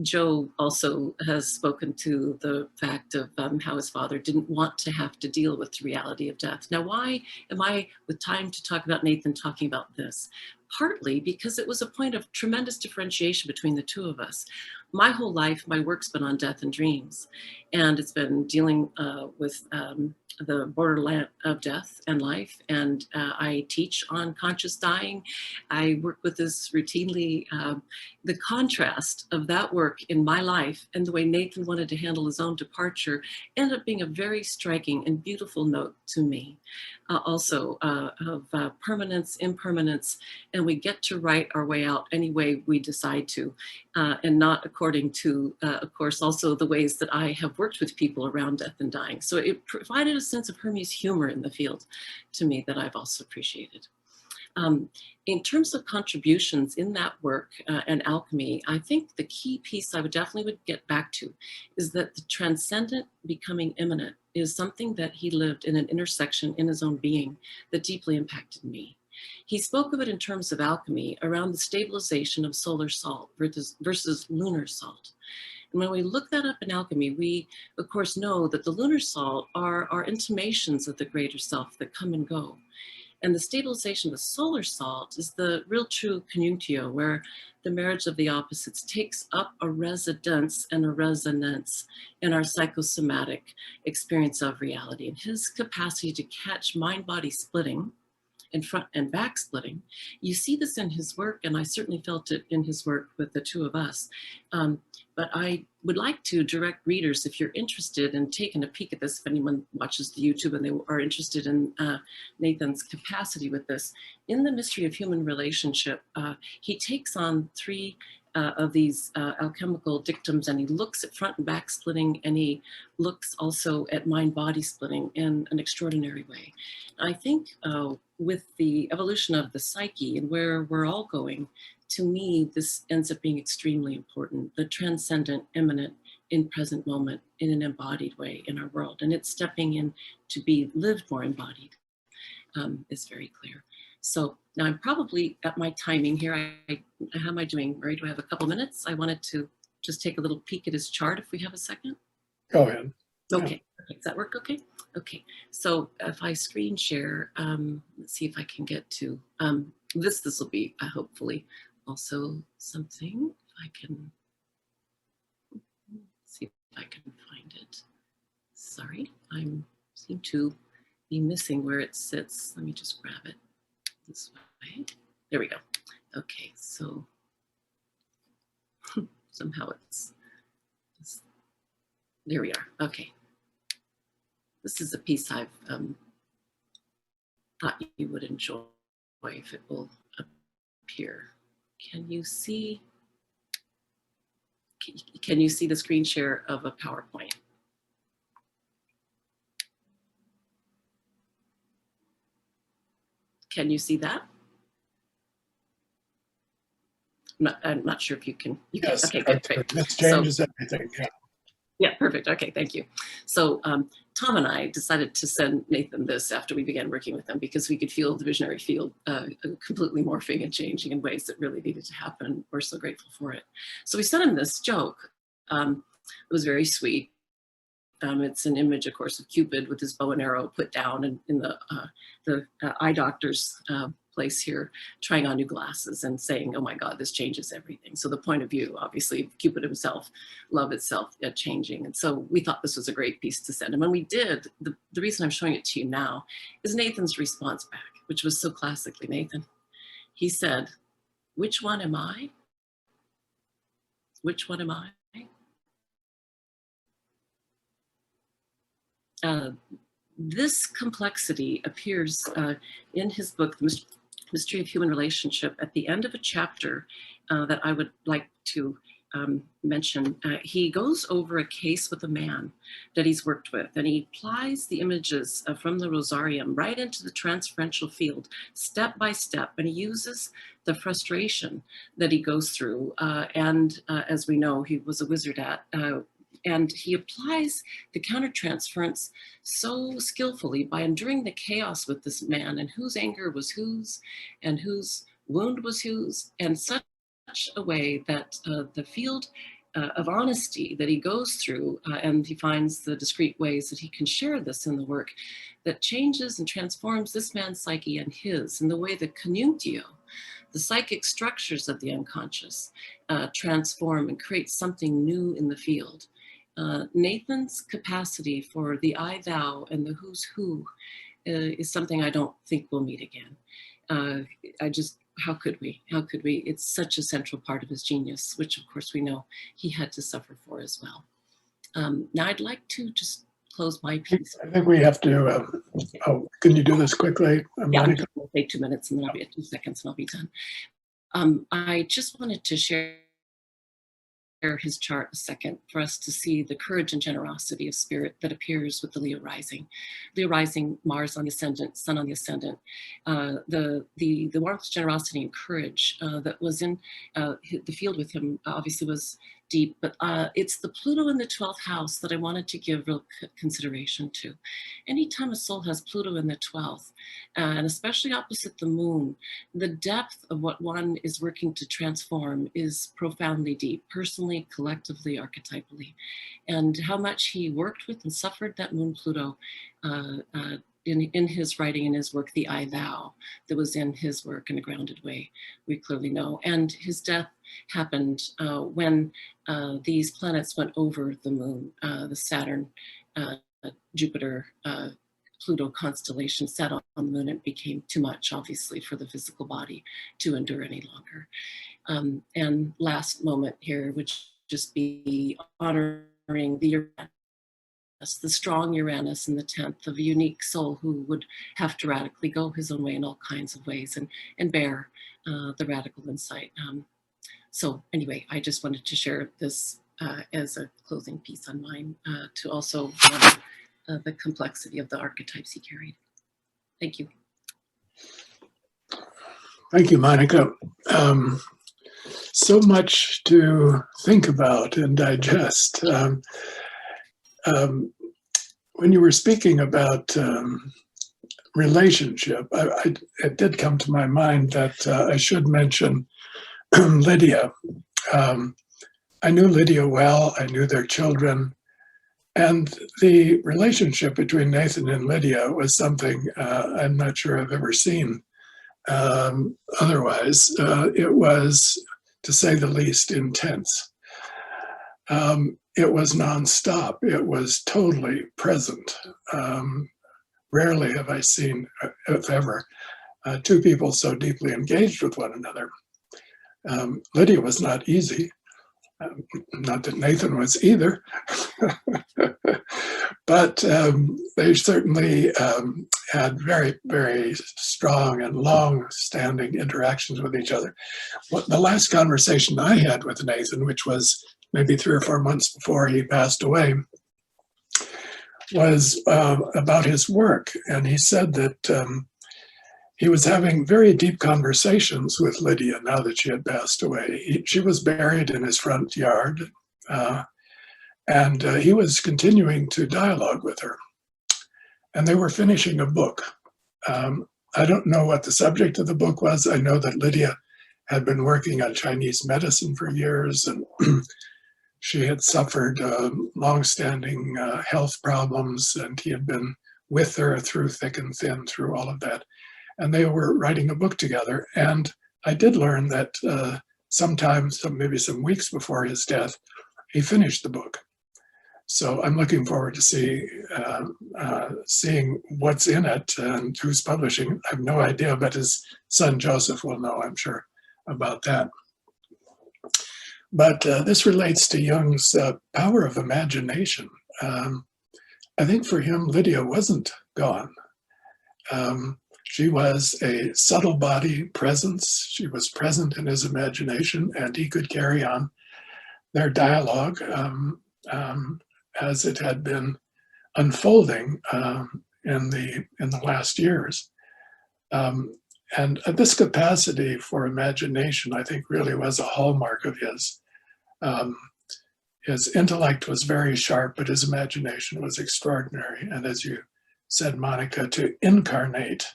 S5: Joe also has spoken to the fact of how his father didn't want to have to deal with the reality of death. Now, why am I, with time to talk about Nathan, talking about this? Partly because it was a point of tremendous differentiation between the two of us. My whole life, my work's been on death and dreams, and it's been dealing with the borderland of death and life. And I teach on conscious dying. I work with this routinely. The contrast of that work in my life and the way Nathan wanted to handle his own departure ended up being a very striking and beautiful note to me. Also of permanence, impermanence, and we get to write our way out any way we decide to, and not according to, of course, also the ways that I have worked with people around death and dying. So it provided a sense of Hermes humor in the field to me that I've also appreciated. In terms of contributions in that work and alchemy, I think the key piece I definitely would get back to is that the transcendent becoming immanent is something that he lived in an intersection in his own being that deeply impacted me. He spoke of it in terms of alchemy around the stabilization of solar salt versus lunar salt. And when we look that up in alchemy, we, of course, know that the lunar salt are intimations of the greater self that come and go. And the stabilization of the solar salt is the real true conjunctio, where the marriage of the opposites takes up a residence and a resonance in our psychosomatic experience of reality. And his capacity to catch mind-body splitting and front and back splitting, you see this in his work, and I certainly felt it in his work with the two of us. But I would like to direct readers, if you're interested in taking a peek at this, if anyone watches the YouTube and they are interested in Nathan's capacity with this, in The Mystery of Human Relationship, he takes on three of these alchemical dictums, and he looks at front and back splitting, and he looks also at mind-body splitting in an extraordinary way. I think with the evolution of the psyche and where we're all going, to me, this ends up being extremely important. The transcendent, immanent, in present moment, in an embodied way in our world. And it's stepping in to be lived more embodied is very clear. So now I'm probably at my timing here. How am I doing, Murray? Do I have a couple minutes? I wanted to just take a little peek at his chart if we have a second.
S1: Go ahead.
S5: Okay. Okay. Does that work okay? Okay. So if I screen share, let's see if I can get to this will be hopefully also something. If I can see if I can find it. Sorry, I seem to be missing where it sits. Let me just grab it this way. There we go. Okay, so somehow it's there we are. Okay. This is a piece I've thought you would enjoy if it will appear. Can you see the screen share of a PowerPoint? Can you see that? I'm not sure if you can.
S1: Yes.
S5: Okay, good, great.
S1: This changes everything. Yeah.
S5: Yeah, perfect. Okay, thank you. So Tom and I decided to send Nathan this after we began working with him because we could feel the visionary field completely morphing and changing in ways that really needed to happen. We're so grateful for it. So we sent him this joke. It was very sweet. It's an image, of course, of Cupid with his bow and arrow put down in the eye doctor's place here, trying on new glasses and saying, oh my God, this changes everything. So the point of view, obviously, Cupid himself, love itself changing. And so we thought this was a great piece to send him. And we did. The reason I'm showing it to you now is Nathan's response back, which was so classically Nathan. He said, which one am I? Which one am I? This complexity appears in his book, The Mystery of Human Relationship, at the end of a chapter that I would like to mention, he goes over a case with a man that he's worked with, and he applies the images from the Rosarium right into the transferential field, step by step, and he uses the frustration that he goes through. And as we know, he was a wizard at, and he applies the countertransference so skillfully by enduring the chaos with this man, and whose anger was whose, and whose wound was whose, and such a way that the field of honesty that he goes through, and he finds the discrete ways that he can share this in the work, that changes and transforms this man's psyche and his, in the way that conjunctio, the psychic structures of the unconscious, transform and create something new in the field. Nathan's capacity for the I, thou, and the who's who is something I don't think we'll meet again. How could we? How could we? It's such a central part of his genius, which of course we know he had to suffer for as well. Now I'd like to just close my piece.
S1: I think we have to, can you do this quickly?
S5: Yeah, I'm just going to take 2 minutes and then I'll be at 2 seconds and I'll be done. I just wanted to share his chart a second for us to see the courage and generosity of spirit that appears with the Leo rising. Leo rising, Mars on the ascendant, Sun on the ascendant. The warmth, generosity, and courage that was in the field with him obviously was deep, but it's the Pluto in the 12th house that I wanted to give real consideration to. Anytime a soul has Pluto in the 12th, and especially opposite the moon, the depth of what one is working to transform is profoundly deep, personally, collectively, archetypally. And how much he worked with and suffered that moon Pluto in his writing, in his work, the I, thou, that was in his work in a grounded way, we clearly know. And his death happened when these planets went over the moon, the Saturn, Jupiter, Pluto constellation set on the moon. It became too much, obviously, for the physical body to endure any longer. And last moment here would just be honoring the Uranus, the strong Uranus in the 10th, of a unique soul who would have to radically go his own way in all kinds of ways and bear the radical insight. So anyway, I just wanted to share this as a closing piece on mine to also the complexity of the archetypes he carried. Thank you.
S1: Thank you, Monica. So much to think about and digest. When you were speaking about relationship, it did come to my mind that I should mention Lydia. I knew Lydia well, I knew their children, and the relationship between Nathan and Lydia was something I'm not sure I've ever seen otherwise. It was, to say the least, intense. It was nonstop. It was totally present. Rarely have I seen, if ever, two people so deeply engaged with one another. Lydia was not easy. Not that Nathan was either, but they certainly had very, very strong and long-standing interactions with each other. The last conversation I had with Nathan, which was maybe 3 or 4 months before he passed away, was about his work. And he said that he was having very deep conversations with Lydia now that she had passed away. She was buried in his front yard, and he was continuing to dialogue with her. And they were finishing a book. I don't know what the subject of the book was. I know that Lydia had been working on Chinese medicine for years, and she had suffered long-standing health problems, and he had been with her through thick and thin, through all of that. And they were writing a book together. And I did learn that maybe some weeks before his death, he finished the book. So I'm looking forward to seeing what's in it and who's publishing. I have no idea, but his son Joseph will know, I'm sure, about that. But this relates to Jung's power of imagination. I think for him, Lydia wasn't gone. She was a subtle body presence. She was present in his imagination, and he could carry on their dialogue as it had been unfolding in the last years. And this capacity for imagination, I think, really was a hallmark of his. His intellect was very sharp, but his imagination was extraordinary. And as you said, Monica, to incarnate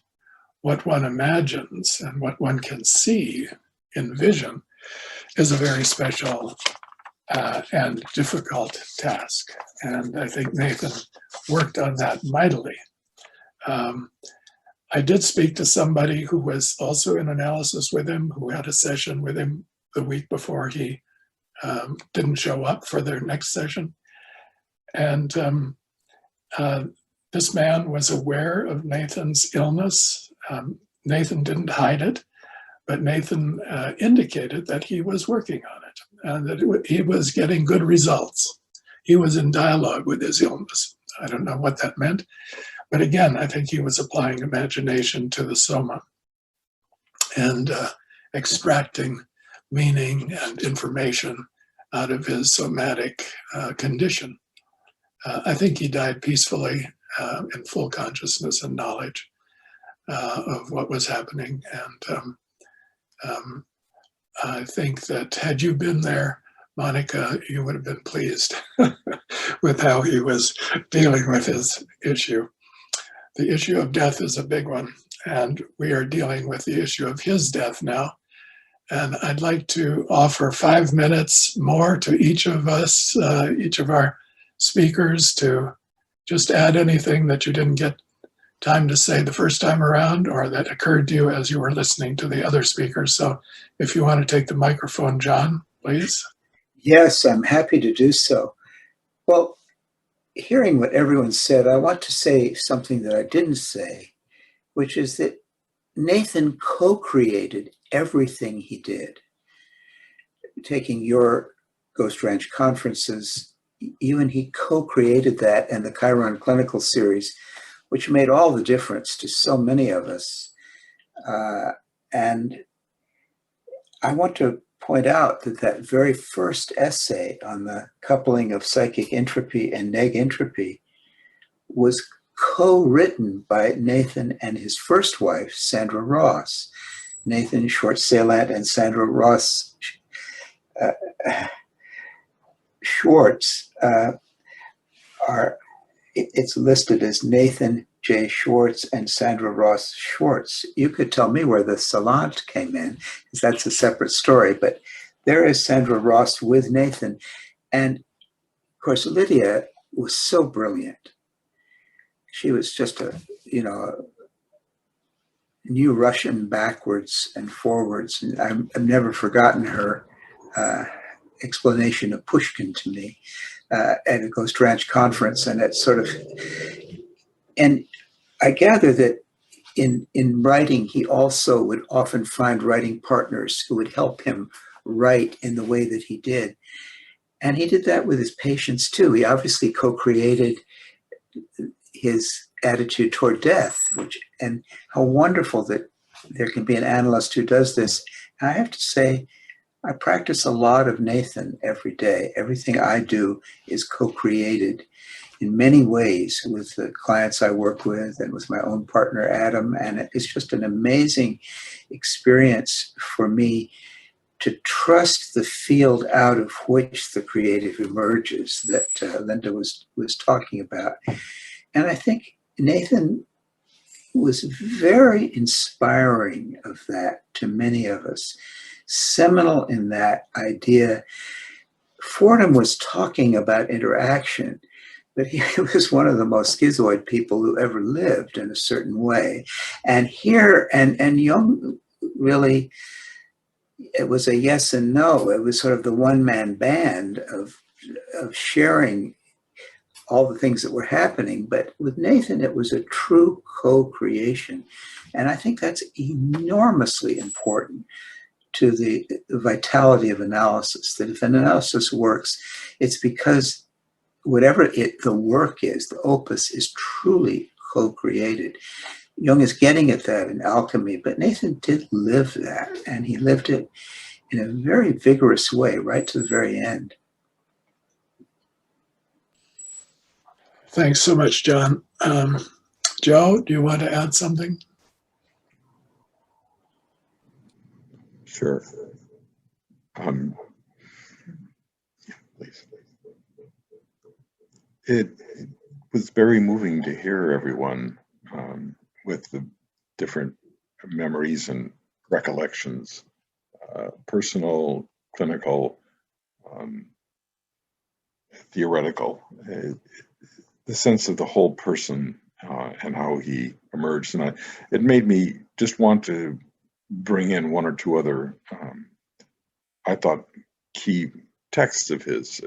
S1: what one imagines and what one can see in vision is a very special and difficult task. And I think Nathan worked on that mightily. I did speak to somebody who was also in analysis with him, who had a session with him the week before he didn't show up for their next session. And this man was aware of Nathan's illness. Nathan didn't hide it, but Nathan indicated that he was working on it and that he was getting good results. He was in dialogue with his illness. I don't know what that meant, but again, I think he was applying imagination to the soma and extracting meaning and information out of his somatic condition. I think he died peacefully in full consciousness and knowledge of what was happening. And I think that had you been there, Monica, you would have been pleased with how he was dealing with his issue. The issue of death is a big one, and we are dealing with the issue of his death now. And I'd like to offer 5 minutes more to each of us, each of our speakers, to just add anything that you didn't get time to say the first time around or that occurred to you as you were listening to the other speakers. So if you want to take the microphone, John, please.
S2: Yes, I'm happy to do so. Well, hearing what everyone said, I want to say something that I didn't say, which is that Nathan co-created everything he did. Taking your Ghost Ranch conferences, even he co-created that and the Chiron Clinical Series, which made all the difference to so many of us. And I want to point out that that very first essay on the coupling of psychic entropy and neg entropy was co-written by Nathan and his first wife, Sandra Ross. Nathan Schwartz-Salant and Sandra Ross Schwartz it's listed as Nathan J. Schwartz and Sandra Ross Schwartz. You could tell me where the Salant came in, because that's a separate story, but there is Sandra Ross with Nathan. And of course, Lydia was so brilliant. She was just knew Russian backwards and forwards. And I've never forgotten her explanation of Pushkin to me at a Ghost Ranch conference. And it's sort of, and I gather that in writing, he also would often find writing partners who would help him write in the way that he did. And he did that with his patients too. He obviously co-created his attitude toward death, and how wonderful that there can be an analyst who does this. And I have to say, I practice a lot of Nathan every day. Everything I do is co-created in many ways with the clients I work with and with my own partner, Adam. And it's just an amazing experience for me to trust the field out of which the creative emerges that Linda was talking about. And I think Nathan was very inspiring of that to many of us. Seminal in that idea. Fordham was talking about interaction, but he was one of the most schizoid people who ever lived in a certain way. And here, and Jung really, it was a yes and no. It was sort of the one-man band of sharing all the things that were happening. But with Nathan, it was a true co-creation. And I think that's enormously important to the vitality of analysis, that if an analysis works, it's because whatever the work is, the opus is truly co-created. Jung is getting at that in alchemy, but Nathan did live that, and he lived it in a very vigorous way right to the very end.
S1: Thanks so much, John. Joe, do you want to add something?
S3: Sure. Please. It was very moving to hear everyone with the different memories and recollections, personal, clinical, theoretical, the sense of the whole person and how he emerged. And it made me just want to bring in one or two other, I thought, key texts of his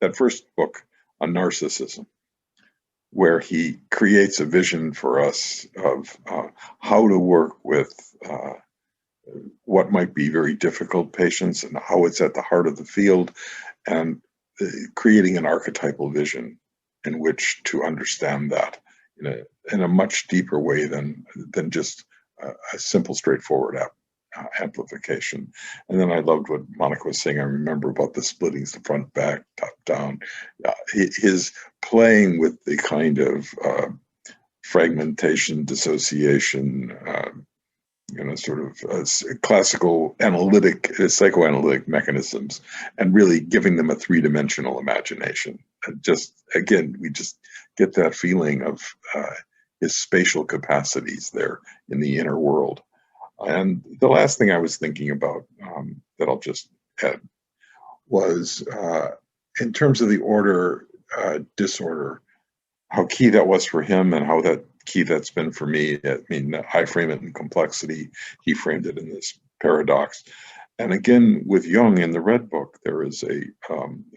S3: that first book on narcissism, where he creates a vision for us of how to work with what might be very difficult patients and how it's at the heart of the field, and creating an archetypal vision in which to understand that in a much deeper way than just a simple, straightforward amplification. And then I loved what Monica was saying. I remember about the splittings, the front, back, top, down. His playing with the kind of fragmentation, dissociation, sort of classical psychoanalytic mechanisms, and really giving them a three-dimensional imagination. And we just get that feeling of his spatial capacities there in the inner world. And the last thing I was thinking about that I'll just add was in terms of the order disorder, how key that was for him and how that key that's been for me. I mean, I frame it in complexity. He framed it in this paradox. And again, with Jung in the Red Book, there is a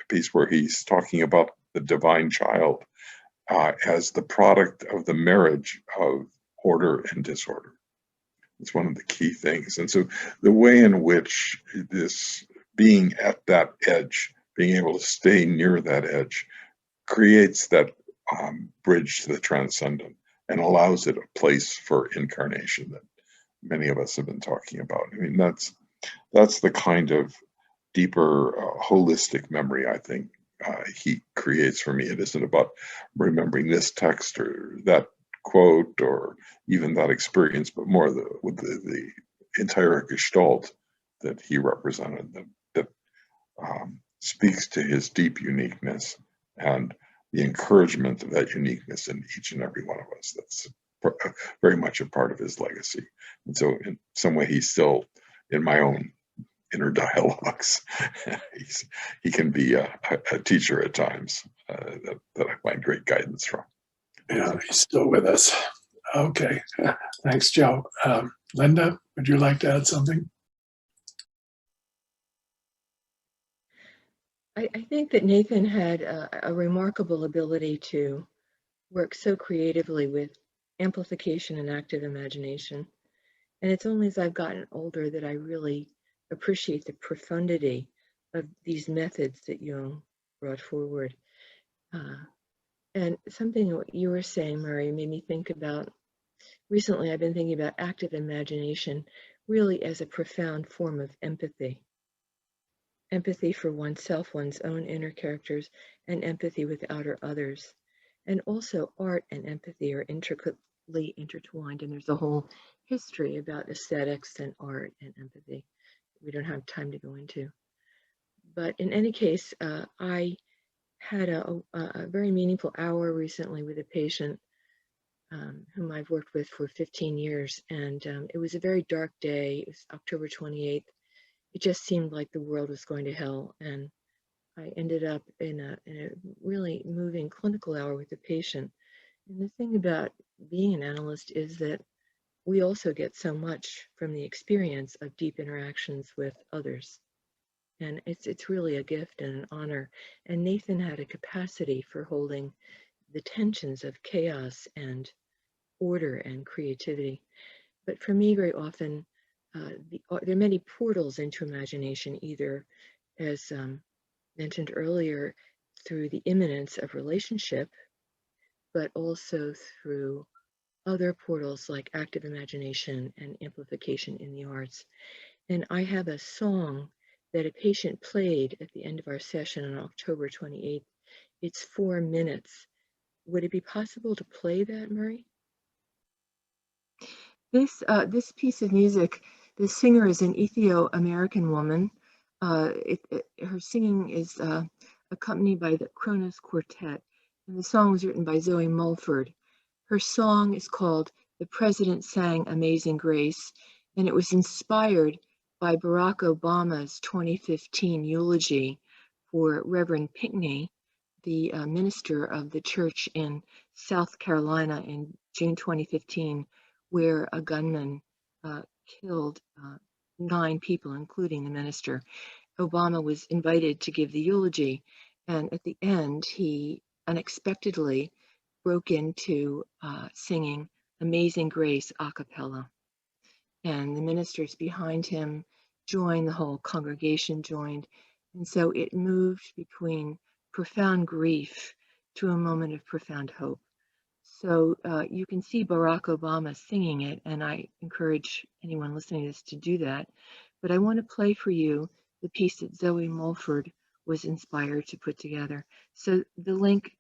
S3: piece where he's talking about the divine child as the product of the marriage of order and disorder. It's one of the key things. And so the way in which this being at that edge, being able to stay near that edge, creates that bridge to the transcendent and allows it a place for incarnation that many of us have been talking about. I mean, that's the kind of deeper holistic memory I think he creates for me. It isn't about remembering this text or that quote or even that experience, but more with the entire gestalt that he represented that speaks to his deep uniqueness and the encouragement of that uniqueness in each and every one of us. That's very much a part of his legacy. And so in some way, he's still in my own inner dialogues. He can be a teacher at times that I find great guidance from.
S1: Yeah, he's still with us. Okay, thanks, Joe. Linda, would you like to add something?
S4: I think that Nathan had a remarkable ability to work so creatively with amplification and active imagination. And it's only as I've gotten older that I really appreciate the profundity of these methods that Jung brought forward. And something what you were saying, Murray, made me think about, recently I've been thinking about active imagination really as a profound form of empathy. Empathy for oneself, one's own inner characters, and empathy with outer others. And also art and empathy are intricately intertwined, and there's a whole history about aesthetics and art and empathy we don't have time to go into. But in any case, I had a very meaningful hour recently with a patient whom I've worked with for 15 years. And it was a very dark day. It was October 28th. It just seemed like the world was going to hell. And I ended up in a really moving clinical hour with the patient. And the thing about being an analyst is that we also get so much from the experience of deep interactions with others. And it's really a gift and an honor. And Nathan had a capacity for holding the tensions of chaos and order and creativity. But for me, very often, there are many portals into imagination, either as mentioned earlier, through the immanence of relationship, but also through other portals like active imagination and amplification in the arts. And I have a song that a patient played at the end of our session on October 28th. It's 4 minutes, would it be possible to play that, Murray? This piece of music, the singer is an Ethio-American woman. Her singing is accompanied by the Kronos Quartet, and the song was written by Zoe Mulford. Her song is called "The President Sang Amazing Grace," and it was inspired by Barack Obama's 2015 eulogy for Reverend Pinckney, the minister of the church in South Carolina in June 2015, where a gunman killed 9 people, including the minister. Obama was invited to give the eulogy, and at the end, he unexpectedly broke into singing Amazing Grace a cappella. And the ministers behind him joined, the whole congregation joined. And so it moved between profound grief to a moment of profound hope. So you can see Barack Obama singing it, and I encourage anyone listening to this to do that. But I want to play for you the piece that Zoe Mulford was inspired to put together. So the link,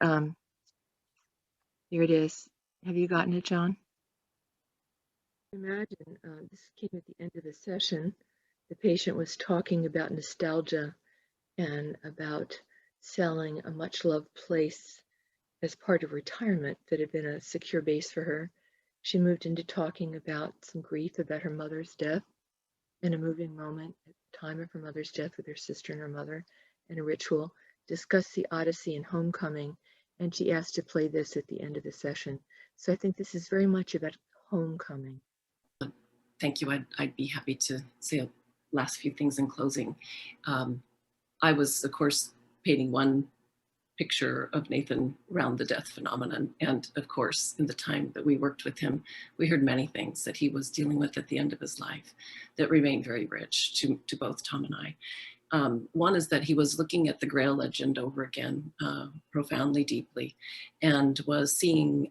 S4: here it is. Have you gotten it, John? Imagine this came at the end of the session. The patient was talking about nostalgia and about selling a much-loved place as part of retirement that had been a secure base for her. She moved into talking about some grief about her mother's death and a moving moment at the time of her mother's death with her sister and her mother, and a ritual, discussed the Odyssey and homecoming, and she asked to play this at the end of the session. So I think this is very much about homecoming.
S5: Thank you. I'd be happy to say a last few things in closing. I was, of course, painting one picture of Nathan around the death phenomenon. And of course, in the time that we worked with him, we heard many things that he was dealing with at the end of his life that remained very rich to both Tom and I. One is that he was looking at the Grail legend over again, profoundly, deeply, and was seeing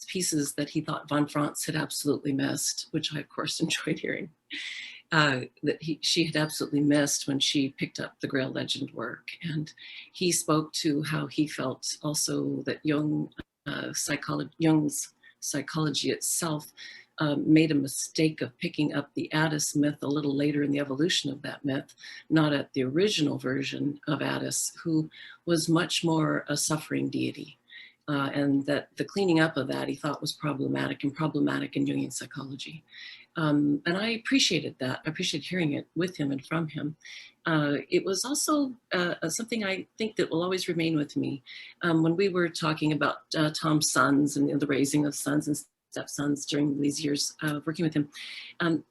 S5: pieces that he thought von Franz had absolutely missed, which I, of course, enjoyed hearing. That she had absolutely missed when she picked up the Grail legend work. And he spoke to how he felt also that Jung's psychology itself made a mistake of picking up the Attis myth a little later in the evolution of that myth, not at the original version of Attis, who was much more a suffering deity. And that the cleaning up of that he thought was problematic in Jungian psychology. And I appreciated that. I appreciated hearing it with him and from him. It was also something I think that will always remain with me. When we were talking about Tom's sons and the raising of sons and stepsons during these years of working with him,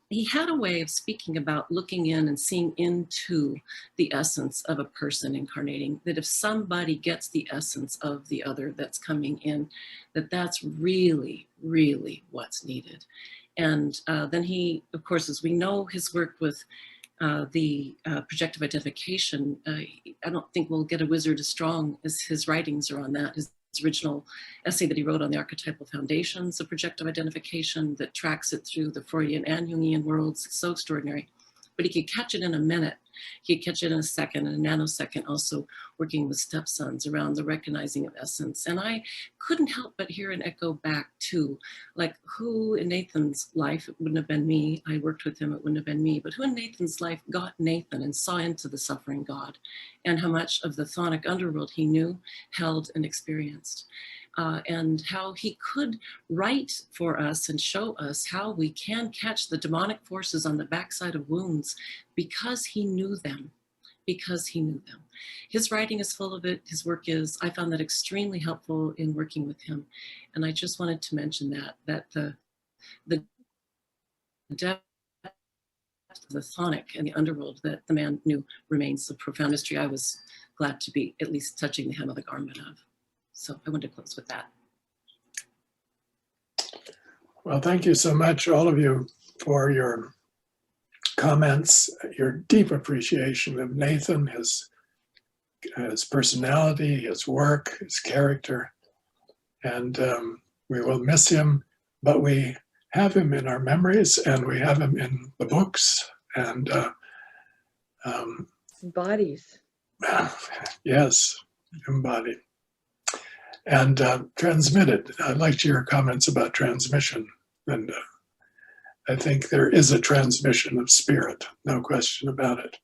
S5: he had a way of speaking about looking in and seeing into the essence of a person incarnating, that if somebody gets the essence of the other that's coming in, that's really, really what's needed. And then he, of course, as we know, his work with the projective identification, I don't think we'll get a wizard as strong as his writings are on that. His original essay that he wrote on the archetypal foundations of projective identification that tracks it through the Freudian and Jungian worlds, it's so extraordinary. But he could catch it in a minute. He could catch it in a second, in a nanosecond, also working with stepsons around the recognizing of essence. And I couldn't help but hear an echo back to, like, who in Nathan's life, it wouldn't have been me, I worked with him, it wouldn't have been me, but who in Nathan's life got Nathan and saw into the suffering God, and how much of the chthonic underworld he knew, held, and experienced. And how he could write for us and show us how we can catch the demonic forces on the backside of wounds because he knew them, His writing is full of it, his work is. I found that extremely helpful in working with him. And I just wanted to mention that the depth, the chthonic and the underworld that the man knew remains a profound mystery I was glad to be at least touching the hem of the garment of. So I wanted to close with that.
S1: Well, thank you so much, all of you, for your comments, your deep appreciation of Nathan, his personality, his work, his character. And we will miss him, but we have him in our memories and we have him in the books and
S4: bodies.
S1: Yes, embodied. and transmitted. I liked your comments about transmission, and I think there is a transmission of spirit, no question about it.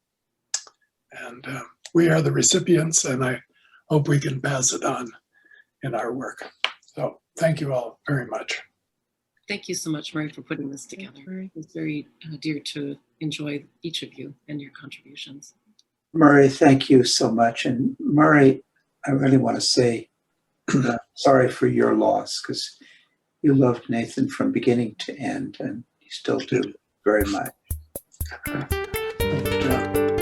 S1: And we are the recipients, and I hope we can pass it on in our work. So thank you all very much.
S5: Thank you so much, Murray, for putting this together. It's very dear to enjoy each of you and your contributions.
S2: Murray, thank you so much. And Murray, I really want to say sorry for your loss, because you loved Nathan from beginning to end, and you still do very much.
S1: And,